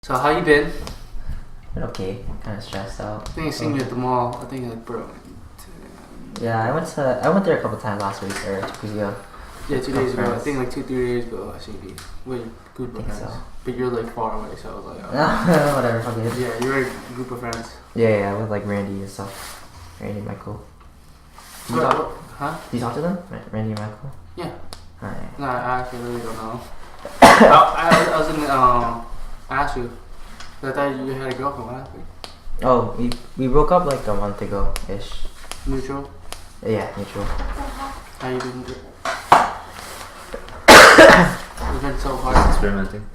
So how you been? Been okay, kind of stressed out. I think I seen you at the mall. I think like bro. Yeah, I went there a couple times last week or 2 weeks ago. Yeah, 2 days ago. I think like 2-3 days ago I seen you with a group of friends. So. But you're like far away, so I was like, whatever, fuck it. yeah, you're a group of friends. Yeah, with like Randy and stuff. Randy and Michael. Huh? Do you talk to them? Randy and Michael? Yeah. Alright. No, I actually really don't know. I was in ask you. I thought you had a girlfriend last week. Oh, we broke up like a month ago ish. Neutral? Yeah, neutral. How you doing? It's been so hard. Experimenting.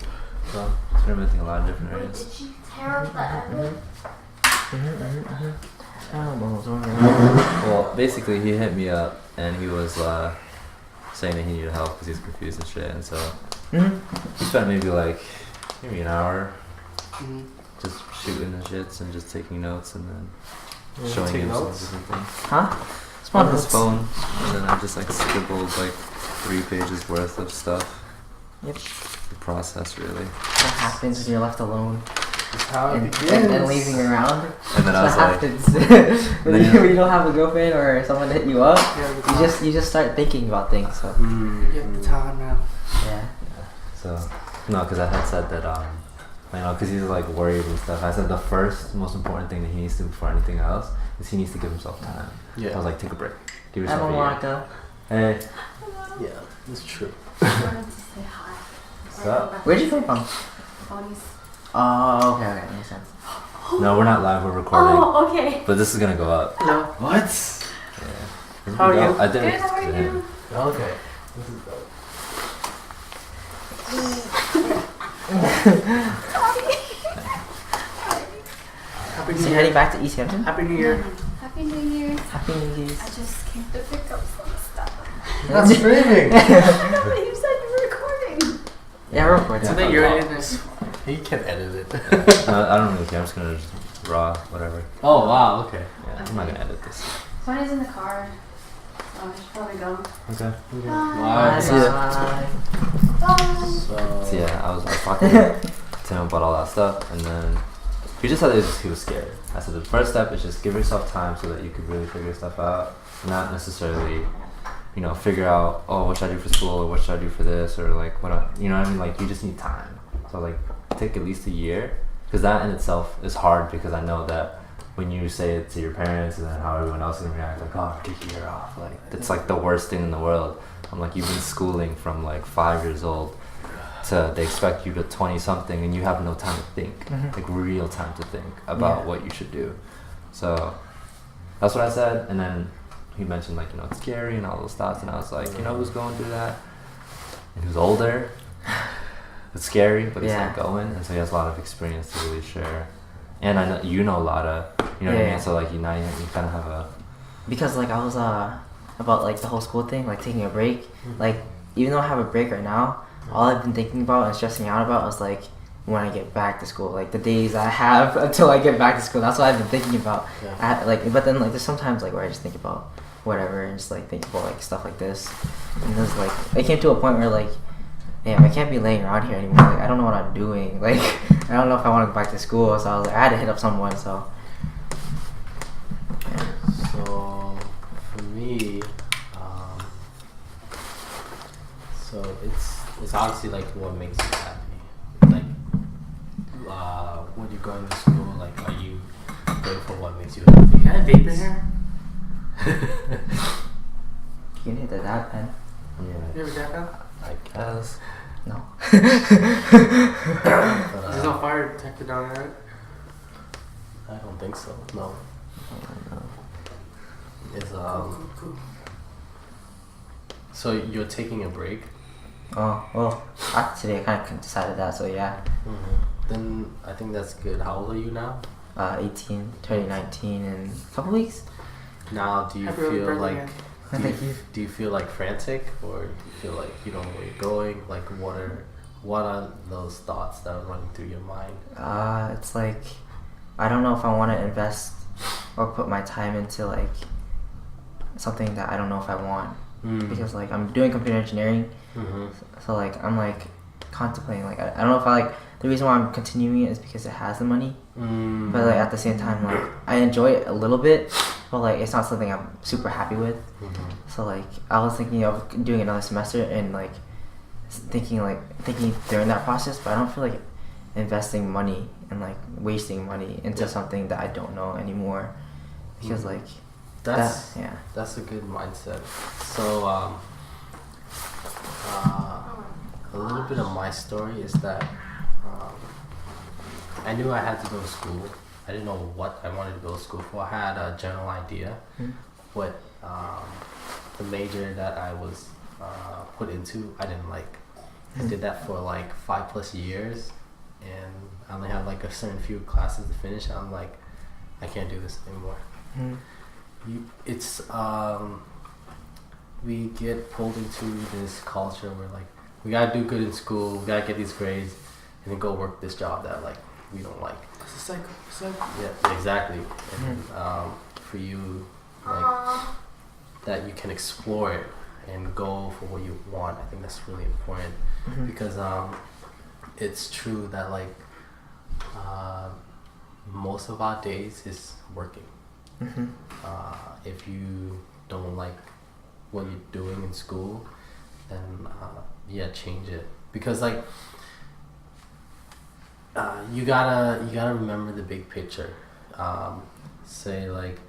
Well, experimenting a lot of different areas. Did she tear up the edit? Well, basically he hit me up and he was saying that he needed help because he's confused and shit, and so he spent maybe an hour just shooting the shits and just taking notes and then showing him some different things. Huh? On his phone, and then I just scribbled 3 pages worth of stuff. Yep. The process really. What happens when you're left alone? That's how it begins. And leaving around. And then I was what happens when you don't have a girlfriend or someone to hit you up? You just start thinking about things. So. You have the time now. Yeah. So no, because I had said that because he's worried and stuff. I said the first most important thing that he needs to do before anything else is he needs to give himself time. Yeah. I was take a break. Give yourself a year. Monica. Hey. Yeah, that's true. I wanted to say hi. What's up? Where'd you come from? Bonnie's. Oh, okay, makes sense. No, we're not live. We're recording. Oh, okay. But this is gonna go up. No. What? Yeah. How are you? I did Good, it how are to you? him. Okay. This is dope. Happy So New you're Year. heading back to East Hampton? Happy New Year. Happy New Year. Happy New Year's. I just came to pick up some stuff. You're not streaming. I know, but you said you were recording. Yeah, we're recording. So then you're in this. He can edit it. I don't really care. I'm just gonna just raw whatever. Oh wow. Okay. Yeah, I'm not gonna edit this. Bonnie's in the car. Oh, I should probably go. Okay. Wow. Bye. See ya. Bye. So yeah, I was talking to him about all that stuff, and then he just said he was scared. I said the first step is just give yourself time so that you could really figure stuff out, not necessarily, figure out what should I do for school or what should I do for this or what you just need time. So take at least a year, because that in itself is hard, because I know that when you say it to your parents and then how everyone else is gonna react, take a year off, it's the worst thing in the world. I'm you've been schooling from 5 years old to they expect you to 20 something and you have no time to think, real time to think about what you should do. So that's what I said, and then he mentioned it's scary and all those thoughts, and I was who's going through that, and who's older. It's scary, but he's going, and so he has a lot of experience to really share. And I know you know a lot of, what I mean. So now you kind of have a. Because I was about the whole school thing, taking a break. Even though I have a break right now, all I've been thinking about and stressing out about is when I get back to school, the days I have until I get back to school. That's what I've been thinking about. Yeah. But then there's sometimes where I just think about whatever and just think about stuff like this. And it was it came to a point where damn, I can't be laying around here anymore. I don't know what I'm doing. I don't know if I want to go back to school. So I was I had to hit up someone. So. So for me, so it's honestly what makes you happy. When you're going to school, are you going for what makes you happy? Can I vape in here? You can hit the dab pen. Yeah. You ever dab pen? I guess. No. There's no fire detector down there, right? I don't think so. No. It's Cool. So you're taking a break? Oh, well, after today I kind of decided that, so yeah. Then I think that's good. How old are you now? 18, turning 19 in a couple weeks. Now, do you Happy early feel birthday, Thank you. do you feel frantic, or do you feel you don't know where you're going? What are those thoughts that are running through your mind? It's I don't know if I want to invest or put my time into something that I don't know if I want. Because I'm doing computer engineering, so I'm contemplating I don't know if I the reason why I'm continuing it is because it has the money. Mm. But like at the same time, like I enjoy it a little bit, but like it's not something I'm super happy with. Mhm. So like I was thinking of doing another semester and like thinking during that process, but I don't feel like investing money and like wasting money into something that I don't know anymore, because like That's yeah. that's a good mindset. So a little bit of my story is that I knew I had to go to school. I didn't know what I wanted to go to school for. I had a general idea, but the major that I was put into, I didn't like. I did that for like 5+ years, and I only had like a certain few classes to finish. And I'm like, I can't do this anymore. It's we get pulled into this culture where like we gotta do good in school, we gotta get these grades, and then go work this job that like we don't like. It's a cycle. Yeah, exactly. And for you, like that, you can explore it and go for what you want. I think that's really important because it's true that like most of our days is working. If you don't like what you're doing in school, then change it, because like you gotta remember the big picture. Say like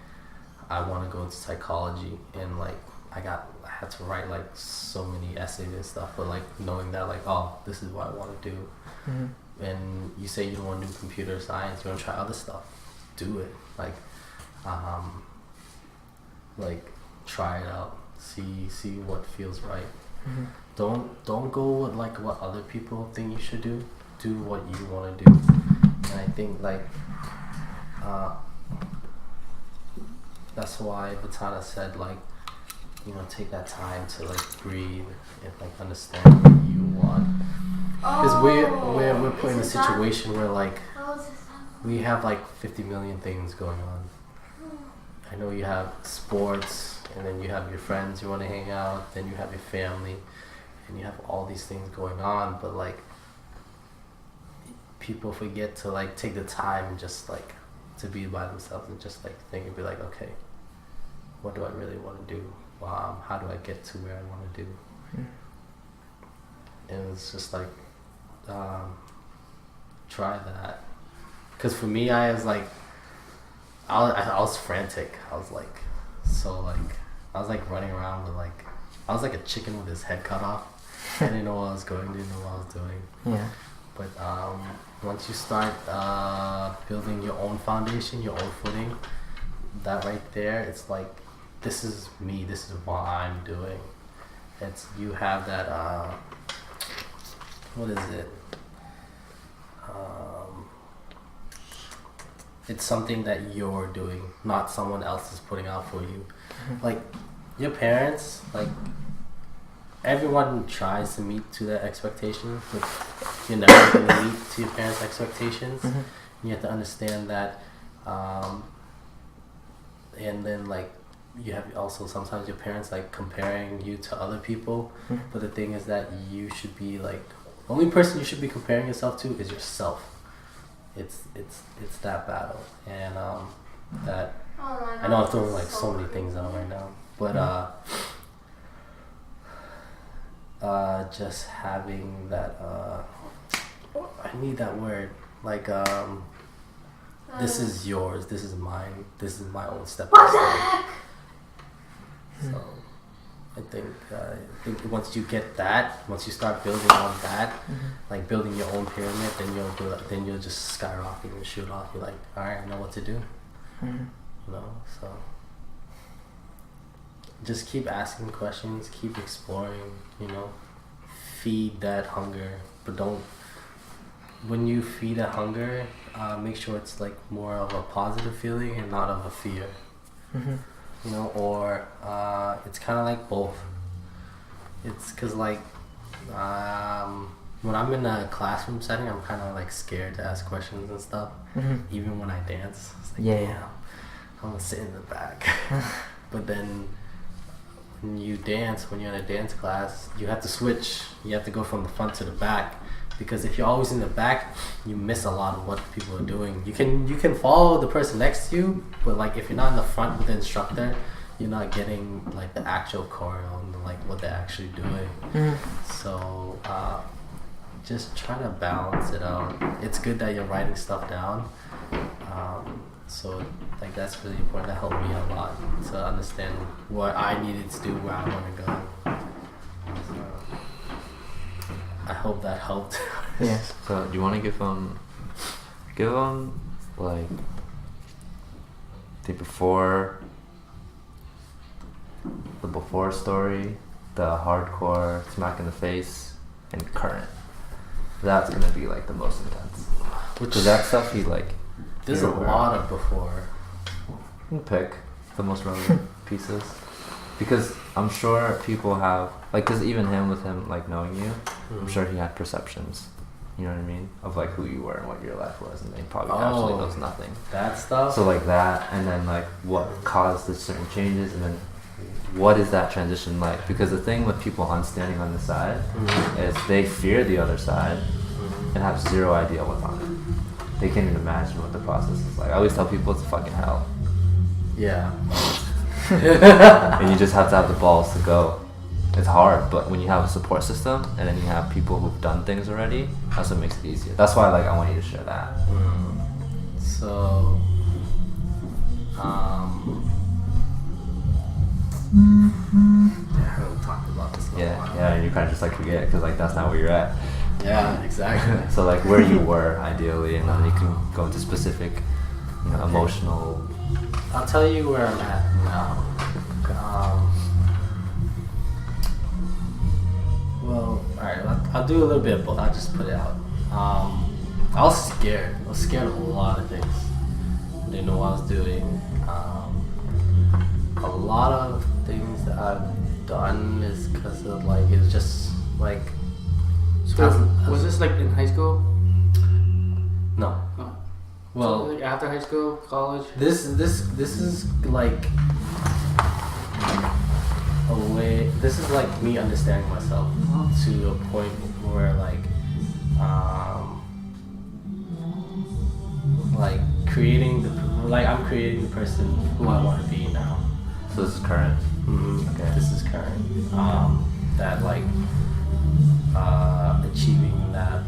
I want to go into psychology, and like I had to write like so many essays and stuff, but like knowing that like, oh, this is what I want to do. And you say you don't want to do computer science, you want to try other stuff, do it. Like try it out, see what feels right. Don't go with like what other people think you should do. Do what you want to do. And I think like that's why Batana said like, you know, take that time to like breathe and like understand what you want. Because we're put in a situation where like we have like 50 million things going on. I know you have sports, and then you have your friends you want to hang out, then you have your family, and you have all these things going on, but like people forget to like take the time and just like to be by themselves and just like think and be like, okay, what do I really want to do? How do I get to where I want to do? And it's just like try that. Because for me, I was like, I was frantic. I was like, I was like running around with like, I was like a chicken with his head cut off. I didn't know what I was going, didn't know what I was doing. Yeah. But once you start building your own foundation, your own footing, that right there, it's like, this is me, this is what I'm doing. It's, you have that, what is it? It's something that you're doing, not someone else is putting out for you. Like, your parents, like, everyone tries to meet to their expectations, but you're never going to meet to your parents' expectations. You have to understand that, and then, like, you have also sometimes your parents, like, comparing you to other people, but the thing is that you should be, like, the only person you should be comparing yourself to is yourself. It's that battle, and that I know I'm throwing like so many things out right now, but just having that I need that word, like this is yours, this is mine, this is my own step by step. So I think once you get that, once you start building on that, like building your own pyramid, then you'll just skyrocket and shoot off. You're like, all right, I know what to do. You know, so just keep asking questions, keep exploring. You know, feed that hunger, but don't. When you feed that hunger, make sure it's like more of a positive feeling and not of a fear. You know, or it's kind of like both. It's because like when I'm in a classroom setting, I'm kind of like scared to ask questions and stuff. Even when I dance, it's like, Yeah. I'm gonna sit in the back. But then when you dance, when you're in a dance class, you have to switch. You have to go from the front to the back. because if you're always in the back, you miss a lot of what people are doing. You can follow the person next to you, but like if you're not in the front with the instructor, you're not getting like the actual choreo and like what they're actually doing. So just try to balance it out. It's good that you're writing stuff down. So like that's really important. That helped me a lot to understand what I needed to do, where I want to go. So, I hope that helped. Yeah. So do you want to give them like the before story, the hardcore smack in the face, and current? That's gonna be like the most intense. Which So that stuff he like. there's a lot of before. You can pick the most relevant pieces, because I'm sure people have like, because even with him like knowing you, I'm sure he had perceptions. You know what I mean? Of like who you were and what your life was, and he probably actually knows nothing. That stuff. So like that, and then like what caused the certain changes, and then what is that transition like? Because the thing with people standing on the side is they fear the other side and have zero idea what's on it. They can't even imagine what the process is like. I always tell people it's fucking hell. Yeah. And you just have to have the balls to go. It's hard, but when you have a support system and then you have people who've done things already, that's what makes it easier. That's why like I want you to share that. So, I haven't talked about this in a while. Yeah, and you kind of just like forget because like that's not where you're at. Yeah, exactly. So like where you were ideally, and then you can go into specific, emotional. I'll tell you where I'm at now. Well, alright, I'll do a little bit of both. I'll just put it out. I was scared. I was scared of a lot of things. I didn't know what I was doing. A lot of things that I've done is because of like, it was just like. So was this like in high school? No. Oh. Well, so, like after high school, college. This is like a way. This is like me understanding myself to a point where like I'm creating the person who I want to be now. So this is current. Okay. This is current. That like achieving that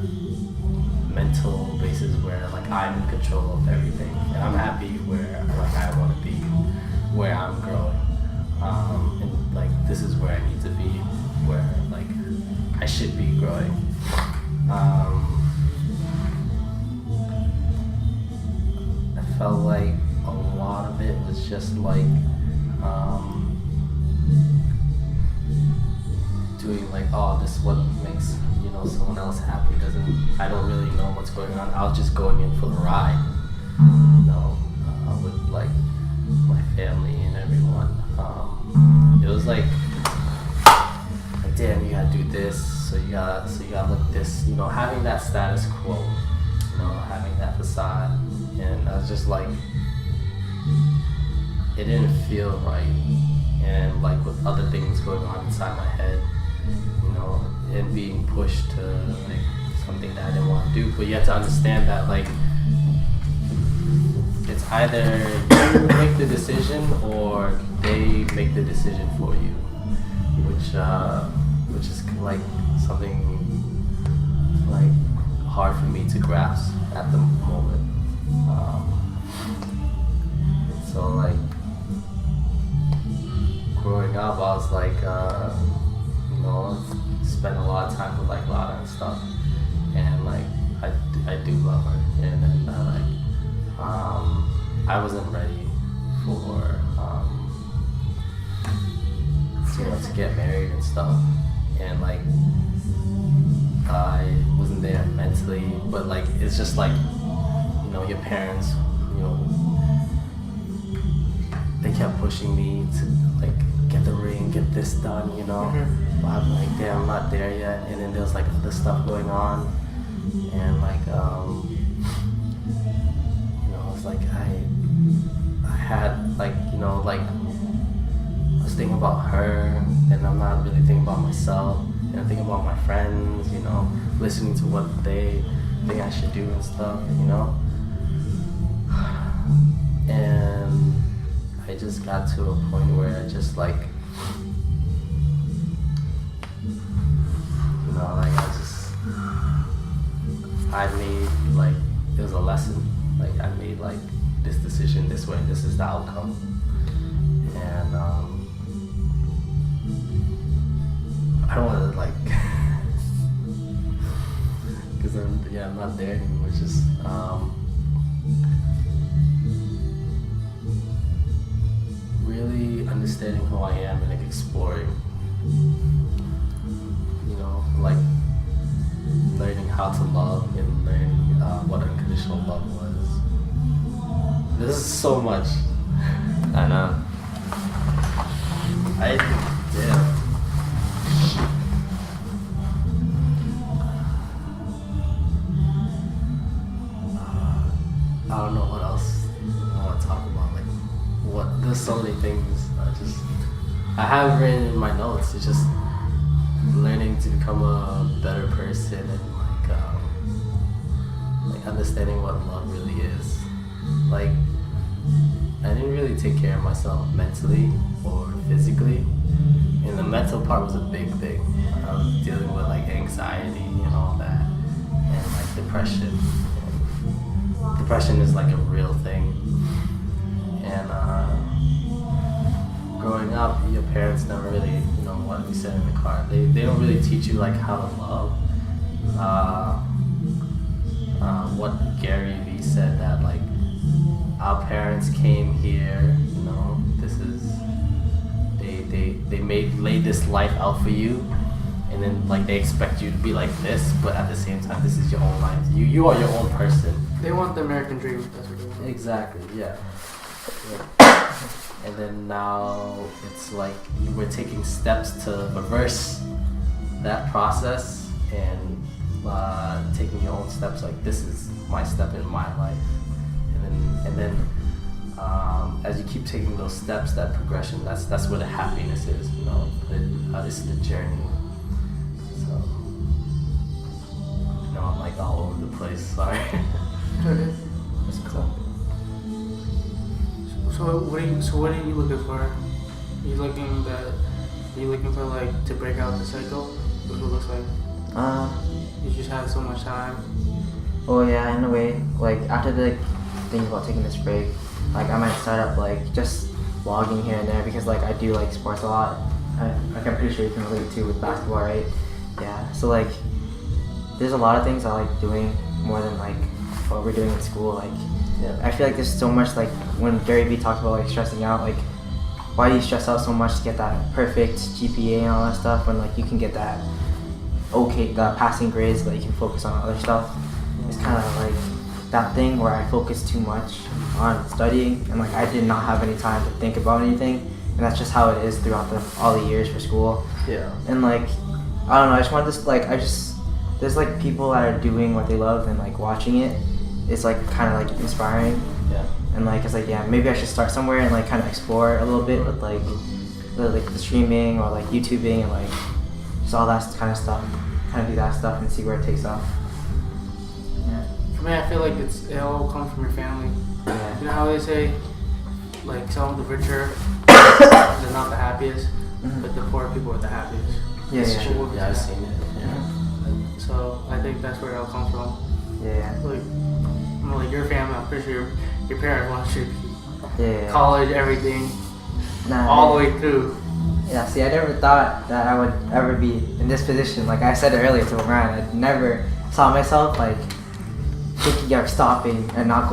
mental basis where like I'm in control of everything and I'm happy where like I want to be, where I'm growing, and like this is where I need to be, where like I should be growing. I felt like a lot of it was just like doing like, oh, this is what makes someone else happy. I don't really know what's going on. I was just going in for the ride, with like my family and everyone. It was like damn, you gotta do this, so you gotta look this, having that status quo, having that facade, and I was just like, it didn't feel right, and like with other things going on inside my head, and being pushed to like something that I didn't want to do. But you have to understand that like it's either you make the decision or they make the decision for you, which is like something like hard for me to grasp at the moment. So like growing up, I was like spend a lot of time with like Lada and stuff, and like I do love her, and then I wasn't ready for to get married and stuff, and like I wasn't there mentally, but like it's just like your parents, they kept pushing me to like get the ring, get this done, but I'm like, damn, I'm not there yet. And then there's like other stuff going on, and like it's like I had like like I was thinking about her, and I'm not really thinking about myself, think about my friends, listening to what they think I should do and stuff, And I just got to a point where I just like, I made like, it was a lesson. Like I made like this decision this way, this is the outcome. And I don't want to like, because I'm not there anymore. It's just really understanding who I am and like exploring, like learning how to love and learning what unconditional love was. This is so much. I know. Yeah. I don't know what else I want to talk about. Like, there's so many things. I have written in my notes. It's just learning to become a better person and like understanding what love really is. Like, I didn't really take care of myself mentally or physically, and the mental part was a big thing. I was dealing with like anxiety and all that, and like depression. Depression is like a real thing, and growing up, your parents never really, what we said in the car. They don't really teach you like how to love. What Gary Vee said, that like our parents came here, this is they laid this life out for you, and then like they expect you to be like this, but at the same time this is your own life. You are your own person. They want the American dream. That's what they want. Exactly. Yeah. And then now it's like we're taking steps to reverse that process and taking your own steps. Like, this is my step in my life, and then as you keep taking those steps, that progression, that's where the happiness is. This is the journey. So I'm like all over the place. Sorry. Okay. That's cool. So what are you looking for? Are you looking for like to break out the cycle? What it looks like? You just have so much time. Well, yeah, in a way. Like, after the thing about taking this break, like, I might start up like just vlogging here and there, because like I do like sports a lot. I'm pretty sure you can relate to with basketball, right? Yeah. So like, there's a lot of things I like doing more than like what we're doing in school. Like, Yeah. I feel like there's so much, like when Gary Vee talked about like stressing out, like why do you stress out so much to get that perfect GPA and all that stuff when like you can get that the passing grades, but you can focus on other stuff. It's kind of like that thing where I focus too much on studying, and like I did not have any time to think about anything, and that's just how it is throughout all the years for school. Yeah. And like, I don't know, I just want this, like, there's like people that are doing what they love, and like watching it is like kind of like inspiring. Yeah. And like, it's like, yeah, maybe I should start somewhere and like kind of explore a little bit with like the streaming or like YouTubing and like just all that kind of stuff, kind of do that stuff and see where it takes off. Yeah. For me, I feel like it all comes from your family. Yeah. You know how they say, like, some of the richer, they're not the happiest, but the poor people are the happiest. Yeah, It's yeah. true. Yeah, I've seen it. Yeah. So I think that's where it all comes from. Yeah. Like your family, I'm pretty sure your parents want you to Yeah. college, everything, Nah, all the way through. Yeah, see, I never thought that I would ever be in this position. Like I said earlier to Ryan, I never saw myself like thinking of stopping and not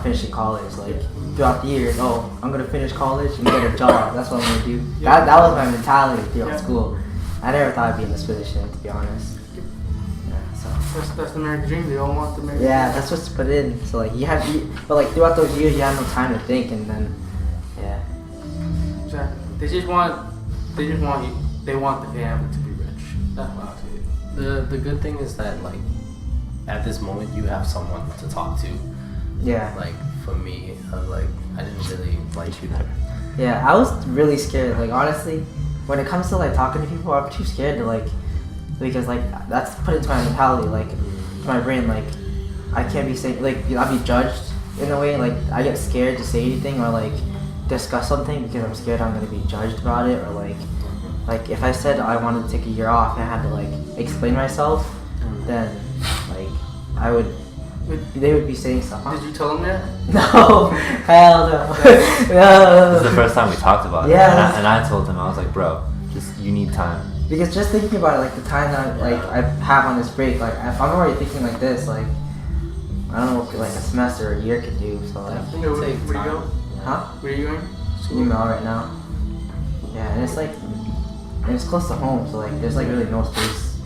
finishing college. Like throughout the years, I'm gonna finish college and get a job. That's what I'm gonna do. Yeah. That was my mentality throughout Yeah. school. I never thought I'd be in this position, to be honest. Yeah, so. That's the American dream. They all want the American Yeah, dream. that's what's put in. So like but like throughout those years, you have no time to think, and then yeah. Exactly. They want you. They want the family to be rich. That's what I see. The good thing is that like at this moment you have someone to talk to. Yeah. Like for me, I was like, I didn't really like you there. Yeah, I was really scared. Like honestly, when it comes to like talking to people, I'm too scared to like because like that's put into my mentality, like to my brain, like I can't be saying like I'll be judged in a way, like I get scared to say anything or like discuss something because I'm scared I'm gonna be judged about it, or like if I said I wanted to take a year off and I had to like explain myself, then like they would be saying stuff. Did you tell them that? No, hell no. No. This is the first time we talked about it. Yeah. And I told him, I was like, bro, you need time. Because just thinking about it, like the time that like I have on this break, like if I'm already thinking like this, like I don't know what like a semester or a year could do. So like, Where you go? Huh? Where are you going? Email right now. Yeah, and it's like, and it's close to home, so like there's like really no space.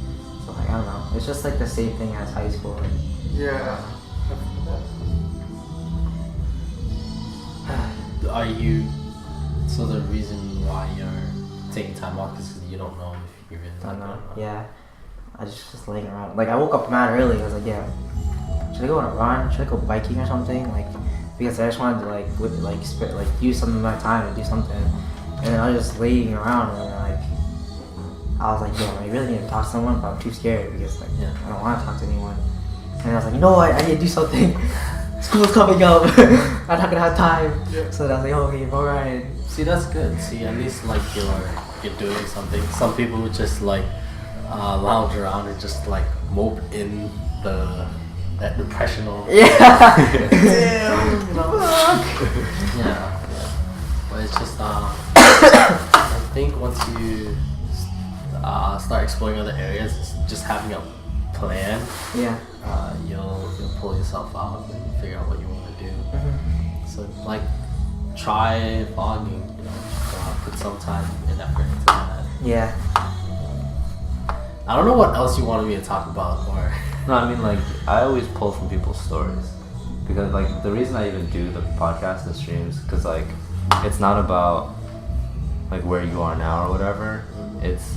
So like I don't know, it's just like the same thing as high school. Like, Yeah. Are you? So the reason why you're taking time off is because you don't know if you're really. I don't know. Yeah, I just laying around. Like I woke up mad early. I was like, yeah, should I go on a run? Should I go biking or something? Like, because I just wanted to like use some of my time and do something. And then I was just laying around and then, like I was like, yeah, I really need to talk to someone, but I'm too scared because like I don't want to talk to anyone. And I was like, you know what? I need to do something. School's coming up. I'm not gonna have time. Yeah. So I was like, okay, alright. See, that's good. See, at least like you're doing something. Some people would just like lounge around and just like mope in that depression or Yeah. you know. Yeah. But it's just I think once you start exploring other areas, just having a plan, Yeah. You'll pull yourself out and figure out what you want to do. Mm-hmm. So like try vlogging, you know, put some time and effort into that. Yeah. I don't know what else you wanted me to talk about, or No, I mean, like, I always pull from people's stories. Because, like, the reason I even do the podcast and streams, because, like, it's not about, like, where you are now or whatever. It's,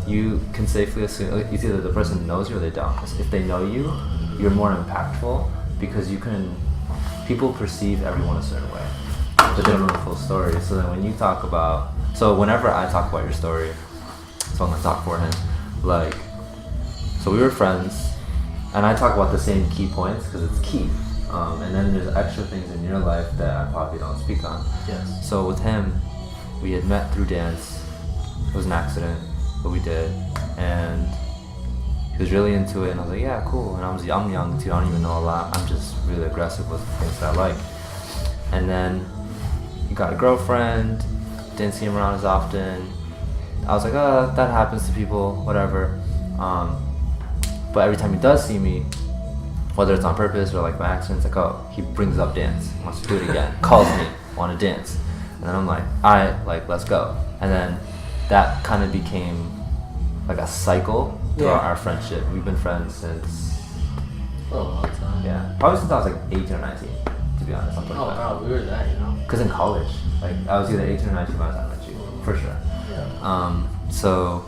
you can safely assume, like, it's either the person knows you or they don't. If they know you, you're more impactful because you can, people perceive everyone a certain way, but they don't know the full story. So then when you talk about, so whenever I talk about your story, so I'm gonna talk for him, like, so we were friends, and I talk about the same key points because it's key. And then there's extra things in your life that I probably don't speak on. yes. So with him, we had met through dance. It was an accident, but we did, and he was really into it. And I was like, yeah, cool. And I'm young too. I don't even know a lot. I'm just really aggressive with things that I like. And then he got a girlfriend. Didn't see him around as often. I was like, oh, that happens to people, whatever. But every time he does see me, whether it's on purpose or like by accident, it's like, oh, he brings up dance, wants to do it again, calls me, want to dance. And then I'm like, alright, like, let's go. And then that kind of became like a cycle throughout our friendship. We've been friends since, Oh, a long time. yeah, probably since I was like 18 or 19, to be honest. Oh wow, we were that, you know. Because in college, like, I was either 18 or 19 by the time I met you, for sure. Yeah. So,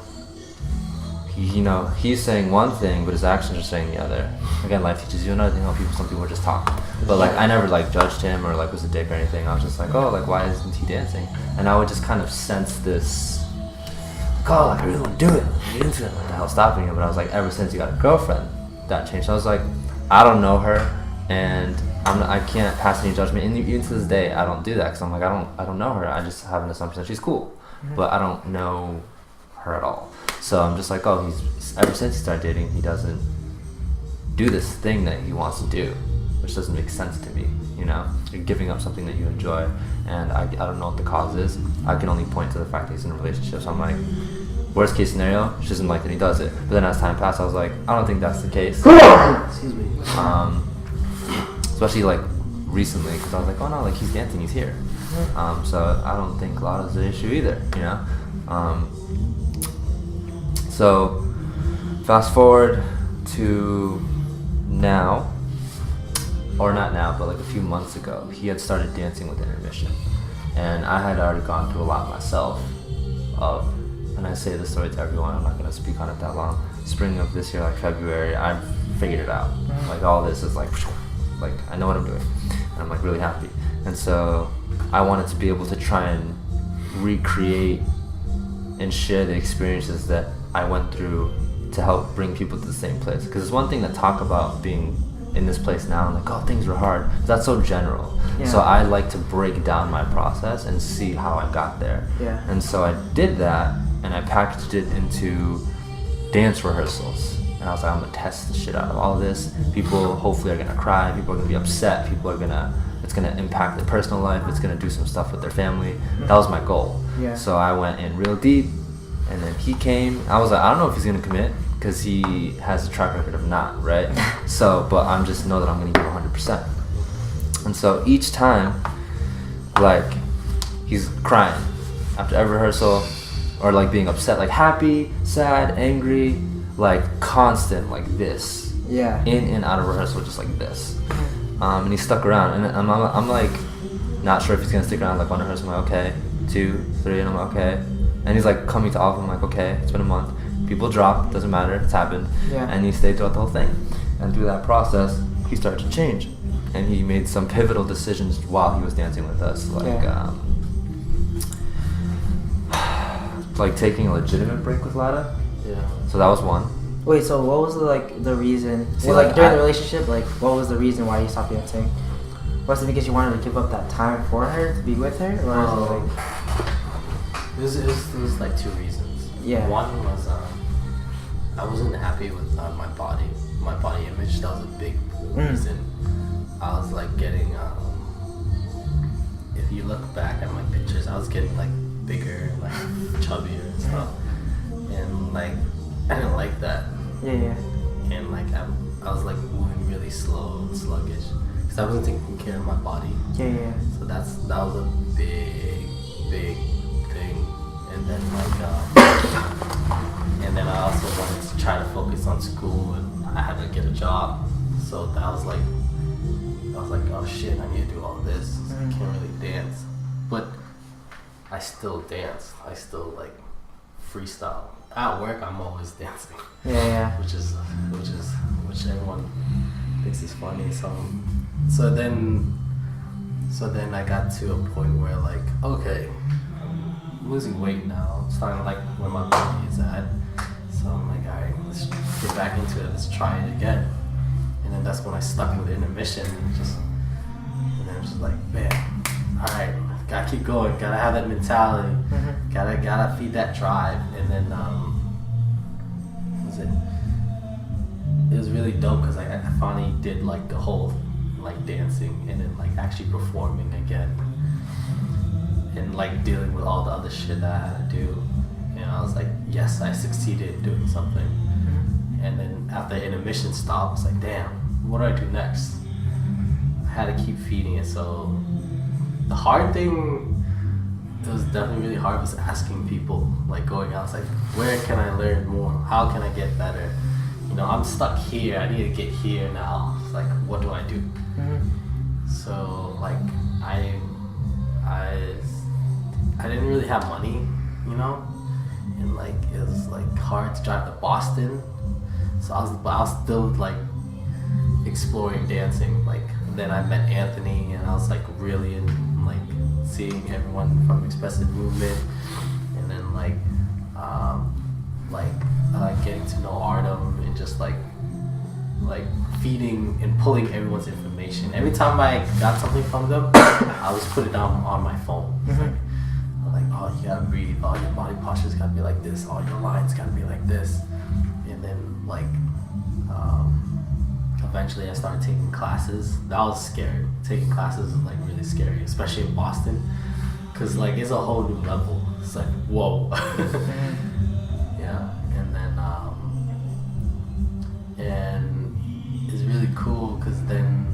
you know, he's saying one thing, but his actions are saying the other. Again, life teaches you another thing. How some people just talk. But like, I never like judged him or like was a dick or anything. I was just like, oh, like, why isn't he dancing? And I would just kind of sense this, like, oh, like, I really want to do it. Get into it. What the hell's stopping him? But I was like, ever since you got a girlfriend, that changed. So I was like, I don't know her, and I can't pass any judgment. And even to this day, I don't do that because I'm like, I don't know her. I just have an assumption that she's cool, but I don't know her at all. So I'm just like, oh, he's ever since he started dating, he doesn't do this thing that he wants to do, which doesn't make sense to me. You know, you're giving up something that you enjoy, and I don't know what the cause is. I can only point to the fact that he's in a relationship. So I'm like, worst case scenario, she doesn't like that he does it. But then as time passed, I was like, I don't think that's the case. Excuse me. Especially like recently, because I was like, oh no, like, he's dancing, he's here. So I don't think a lot is the issue either, you know. So fast forward to now, or not now, but like a few months ago, he had started dancing with Intermission, and I had already gone through a lot myself of, and I say this story to everyone, I'm not going to speak on it that long. Spring of this year, like February, I figured it out. Like, all this is like I know what I'm doing, and I'm like really happy. And so I wanted to be able to try and recreate and share the experiences that I went through to help bring people to the same place. Because it's one thing to talk about being in this place now and like, oh, things were hard. That's so general. Yeah. So I like to break down my process and see how I got there. Yeah. And so I did that, and I packaged it into dance rehearsals. And I was like, I'm gonna test the shit out of all of this. People hopefully are gonna cry. People are gonna be upset. It's gonna impact their personal life. It's gonna do some stuff with their family. That was my goal. Yeah. So I went in real deep, and then he came. I was like, I don't know if he's gonna commit, because he has a track record of not, right? So, but I'm just know that I'm gonna give 100%. And so each time, like, he's crying after every rehearsal, or like being upset, like happy, sad, angry, like constant, like this. Yeah. In and out of rehearsal, just like this. And he stuck around, and I'm like, not sure if he's gonna stick around. Like one rehearsal, I'm like, okay, 2, 3, and I'm like, okay. And he's like coming to all of them, like, okay, it's been a month. People drop, doesn't matter, it's happened. Yeah. And he stayed throughout the whole thing. And through that process, he started to change. And he made some pivotal decisions while he was dancing with us, like like taking a legitimate break with Lada. Yeah. So that was one. Wait, so what was the reason? See, Well, like, during I- the relationship, like what was the reason why you stopped dancing? Was it because you wanted to give up that time for her to be with her, or was it like? It was like 2 reasons. Yeah. One was I wasn't happy with my body image. That was a big reason. I was like getting if you look back at my pictures, I was getting like bigger, like chubbier and stuff, and like I didn't like that. Yeah. And like I was like moving really slow and sluggish because I wasn't taking care of my body. Yeah. So that was a big thing. And then and then I also wanted to try to focus on school, and I had to get a job. So I was like, oh shit, I need to do all this. So I can't really dance, but I still dance. I still like freestyle. At work, I'm always dancing. Yeah. Which everyone thinks is funny. So then I got to a point where like, okay, I'm losing weight now. It's starting to like where my body is at. So I'm like, alright, let's get back into it. Let's try it again. And then that's when I stuck with intermission. And then I'm just like, man, alright, gotta keep going. Gotta have that mentality. Gotta feed that drive. And then it was really dope because I finally did like the whole like dancing and then like actually performing again and like dealing with all the other shit that I had to do. And I was like, yes, I succeeded doing something. And then after intermission stopped, it's like, damn, what do I do next? I had to keep feeding it. So the hard thing, it was definitely really hard, was asking people, like going out, it's like, where can I learn more? How can I get better? You know, I'm stuck here, I need to get here now. It's like, what do I do? So like, I didn't really have money, you know? And like, it was like hard to drive to Boston. So I was still like exploring dancing. Like, then I met Anthony and I was like really in like seeing everyone from Expressive Movement, and then getting to know Artem and just like feeding and pulling everyone's information. Every time I got something from them, I was put it down on my phone. Like, oh, you gotta breathe. Oh, your body posture's gotta be like this. Oh, your lines gotta be like this. And then like eventually I started taking classes. That was scary. Taking classes was like really scary, especially in Boston, because like it's a whole new level. It's like, whoa. Yeah. And then and it's really cool because then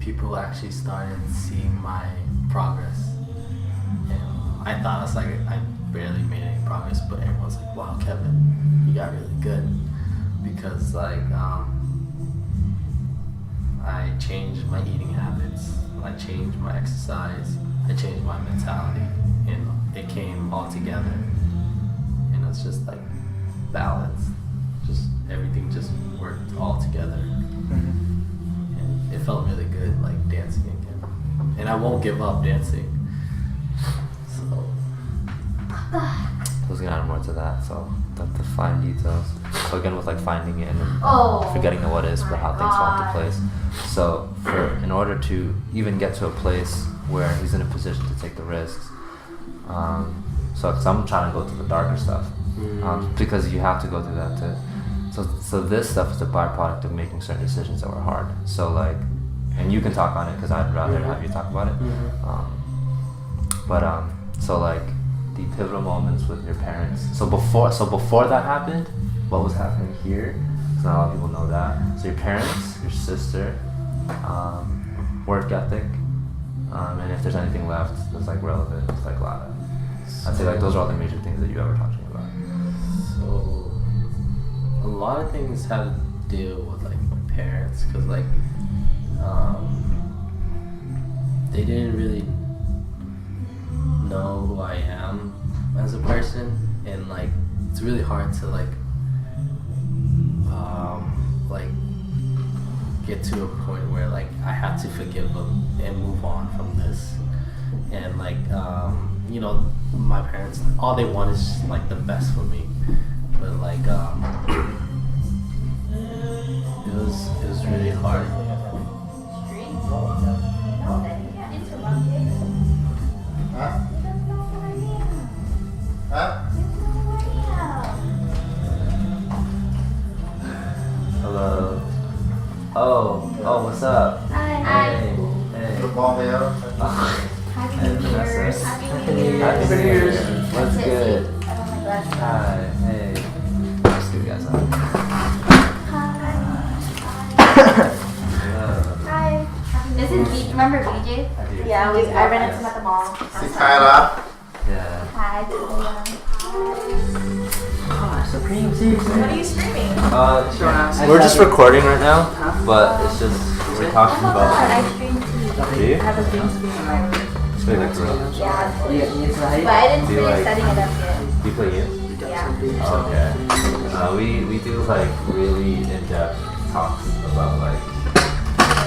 people actually started seeing my progress. And I thought it's like I barely made any progress, but everyone's like, wow, Kevin, you got really good. Because like I changed my eating habits, I changed my exercise, I changed my mentality, and it came all together. And it's just like balance, just everything just worked all together. And it felt really good, like dancing again. And I won't give up dancing. So There's gonna add more to that. So the fine details. So again, with like finding it and Oh. forgetting what is, but how things fall into God. place. So in order to even get to a place where he's in a position to take the risks, so cause I'm trying to go to the darker stuff, because you have to go through that too. So this stuff is a byproduct of making certain decisions that were hard. So like, and you can talk on it because I'd rather have you talk about it. So like the pivotal moments with your parents. So before that happened, what was happening here? Because not a lot of people know that. So your parents, your sister, work ethic, and if there's anything left that's like relevant, it's like Lada. I'd say like those are all the major things that you ever talked to me about. So a lot of things have to do with like my parents, because like they didn't really know who I am as a person, and like it's really hard to like get to a point where like I have to forgive them and move on from this. And like you know, my parents, all they want is like the best for me, but like it was really hard. Hello. Oh, what's up? Hi. Hey. Happy Hey, New Vanessa. Year's. Happy New Year's. What's good? I don't my glasses. Hi. Hey. Let's give you guys up. Hello. Hi. This is BJ. Remember BJ? I do. Yeah, I ran into him at the mall. Yeah. Hi, Taylor. God, Supreme, seriously. What are you streaming? We're just recording right now, but it's just we're talking Oh my god, I about. streamed too. Do you? I have a green screen in my room. It's really like real. Yeah, You into the height? but I didn't Do you finish like- setting it up yet. Do you play games? Yeah. Okay. We do like really in-depth talks about like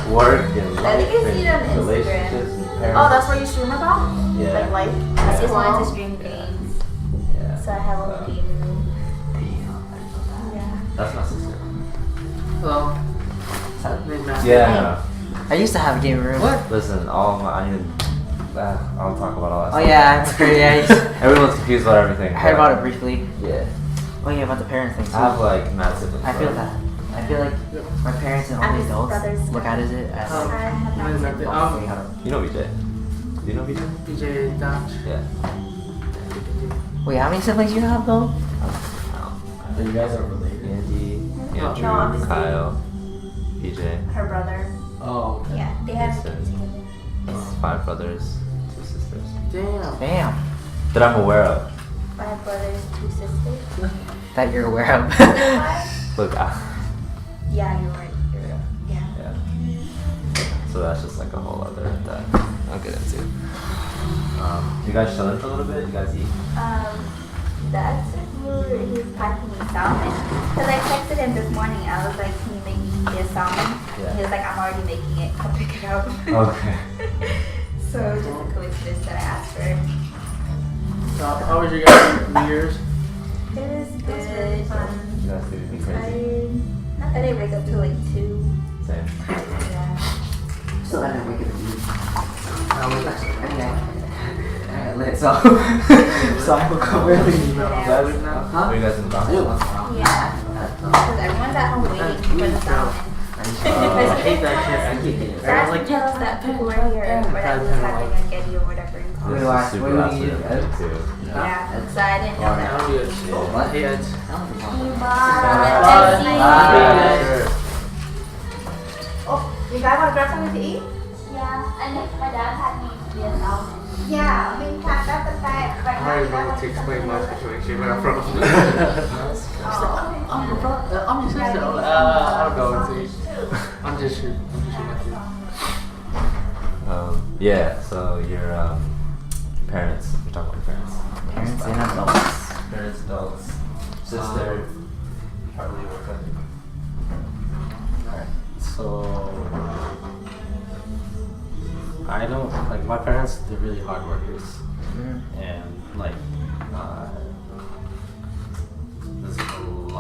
work and I life think I see it on and Instagram. relationships and parents. Oh, that's what you stream about? Yeah. Like life? I just wanted to stream games, Yeah. so I have a little game room. Yeah. That's my sister. Hello. Yeah. I used to have a game room. What? Listen, I'll talk about all that Oh stuff. yeah, I'm pretty. Everyone's confused about everything. I heard but- about it briefly. Yeah. Oh yeah, about the parents thing too. I have like mad siblings. I feel that. I feel like my parents and all I'm the his adults brother's look at it as Oh. like, I have What is my that? You know BJ? Do you know BJ? BJ Dodge. Yeah. wait, how many siblings you have though? But you guys are related. Andy, Andrew, No, obviously. Kyle, BJ. Her brother. Oh, okay. Yeah, they have a Mason. kid together. That's 5 brothers, 2 sisters. Damn. Damn, That I'm aware of. 5 brothers, 2 sisters. that you're aware of. Look, Yeah, you're right. You're right. Yeah. yeah. So that's just like a whole other that I'll get into. You guys chilling for a little bit? You guys eat? That's he's packing me salmon. Cause I texted him this morning. I was like, "Can you make me a salmon?" Yeah. He was like, "I'm already making it. Come pick it up." Okay. So it was just a coincidence that I asked for it. So how was your guys' New Year's? It was good. You guys do me crazy. Not that I wake up till like 2. Same. Yeah. Still, I didn't wake up at you. I lit, so so I woke up early. You guys, are you guys in the bathroom? Yeah. Because everyone's at home waiting for the salmon. I hate that shit. I keep getting Dad like, tell us that people were here, or that he was having a Getty or whatever you call This it. is Wait, super what do last we minute eat? thing, too. Yeah. So I didn't know I that. don't do that shit. What? Hey, Ed. Bye. Bye. Oh, you guys want to grab something to eat? Yeah, and if my dad had me be a salmon. Yeah, I mean, that's the fact. Right I'm now, not you even guys going want to to explain my situation where I'm from. Oh, I'm your brother. I'm your sister. I don't know what to say. I'm just your nephew. Yeah, so your parents. You're talking about your parents. Parents and adults. Parents, adults, sister, partly work ethic. So I don't like my parents. They're really hard workers, Mm. and like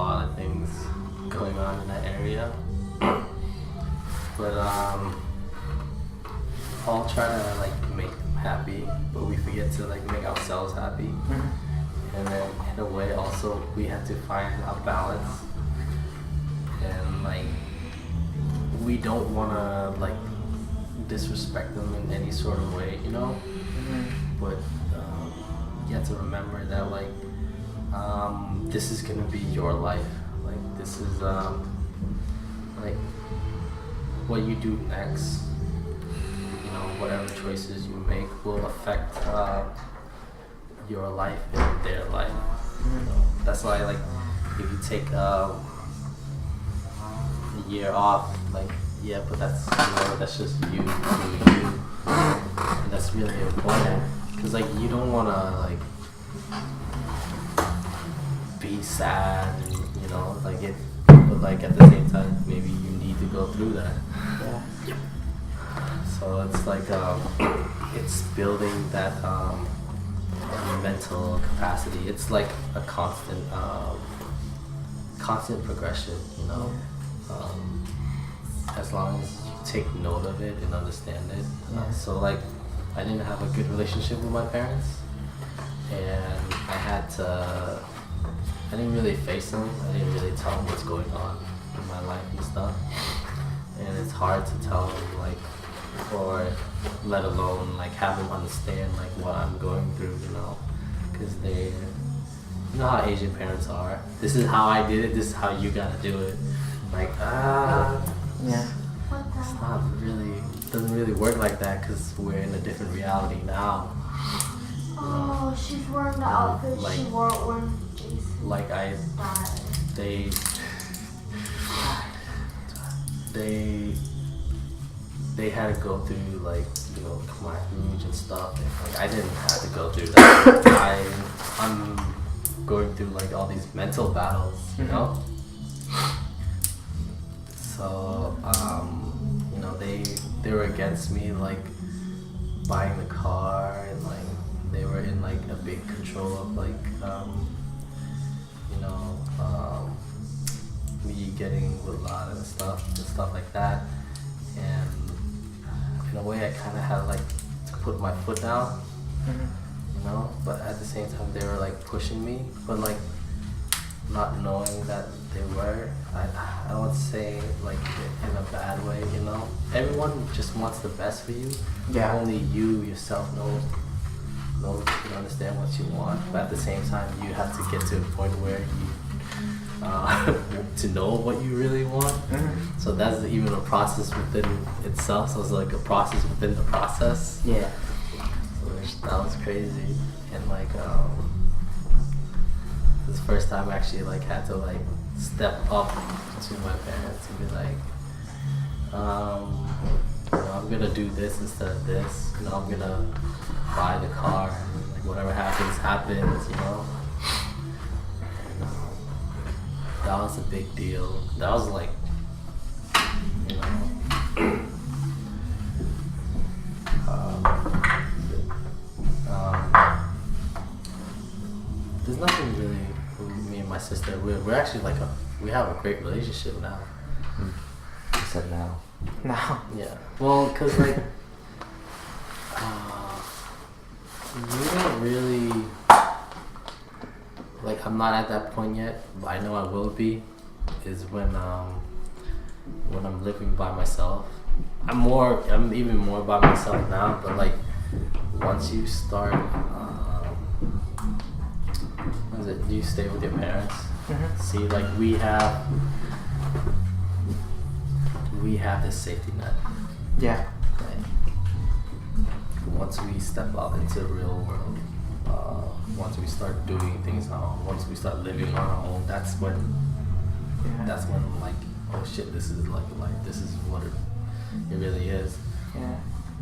lot of things going on in that area. But all try to like make them happy, but we forget to like make ourselves happy. And then in a way also we have to find a balance, and like we don't want to like disrespect them in any sort of way, you know. But you have to remember that like this is gonna be your life. Like this is like what you do next, you know, whatever choices you make will affect your life and their life. You know? That's why like if you take a year off, like yeah, but that's, you know, that's just you doing you, and that's really important, because like you don't want to like be sad and, you know, like it, but like at the same time maybe you need to go through that. So it's like it's building that mental capacity. It's like a constant progression, you know. As long as you take note of it and understand it. So like I didn't have a good relationship with my parents, and I didn't really face them. I didn't really tell them what's going on in my life and stuff. And it's hard to tell them, like, or let alone like have them understand like what I'm going through, you know, because you know how Asian parents are. This is how I did it. This is how you gotta do it. Like it's not really, doesn't really work like that, because we're in a different reality now. Oh, she's wearing the outfit like, she wore when Jason like died. They had to go through like, you know, Khmer Rouge and stuff, and like I didn't have to go through that. I'm going through like all these mental battles, you know. So you know, they were against me like buying the car, and like they were in like a big control of like you know, me getting with a lot and stuff like that. And in a way I kind of had like to put my foot down, you know, but at the same time they were like pushing me, but like not knowing that they were. I don't want to say like in a bad way, you know. Everyone just wants the best for you. Yeah. Only you yourself know you understand what you want, but at the same time you have to get to a point where you to know what you really want. So that's even a process within itself. So it's like a process within the process. Yeah. So that was crazy. And like this first time I actually like had to like step up to my parents and be like, you know, I'm gonna do this instead of this. You know, I'm gonna buy the car, and like whatever happens, you know. That was a big deal. That was like, you know, there's nothing really with me and my sister. We're actually like we have a great relationship now. You said now. No. Yeah. Well, cause like we don't really. Like I'm not at that point yet, but I know I will be. Is when I'm living by myself. I'm even more by myself now. But like once you start, what is it? Do you stay with your parents? See, like we have this safety net. Yeah. Once we step out into the real world. Once we start doing things on our own, once we start living on our own, that's when like, oh shit, this is like this is what it really is. Yeah.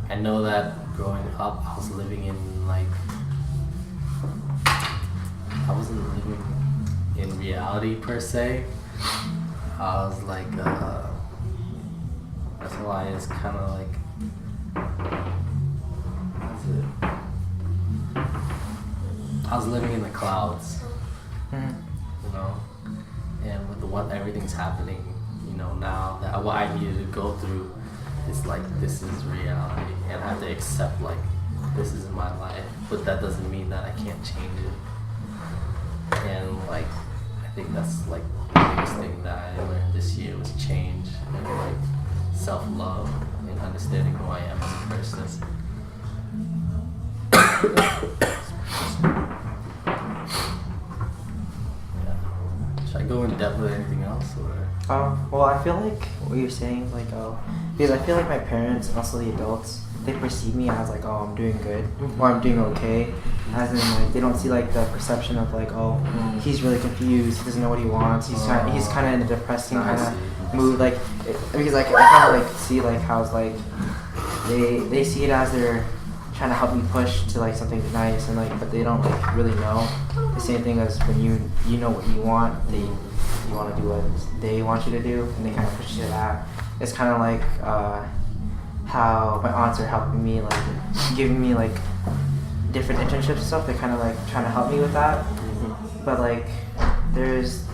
I know that growing up, I was living in like, I wasn't living in reality per se. I was like, that's why it's kind of like, what is it? I was living in the clouds, you know, and what everything's happening, you know, now that what I needed to go through, it's like this is reality, and I have to accept like this is my life, but that doesn't mean that I can't change it. And like I think that's like the biggest thing that I learned this year was change and like self-love and understanding who I am as a person. Yeah. Should I go in depth with anything else or? Well, I feel like what you're saying, like, because I feel like my parents and also the adults, they perceive me as like, oh, I'm doing good or I'm doing okay, as in like they don't see like the perception of like, oh, he's really confused, he doesn't know what he wants, he's kind of in a depressing kind of mood, like because like I kind of like see like how it's like they see it as they're trying to help me push to like something nice, and like but they don't like really know the same thing as when you know what you want, you want to do what they want you to do, and they kind of push you to that. It's kind of like how my aunts are helping me, like giving me like different internships and stuff. They're kind of like trying to help me with that. But like there's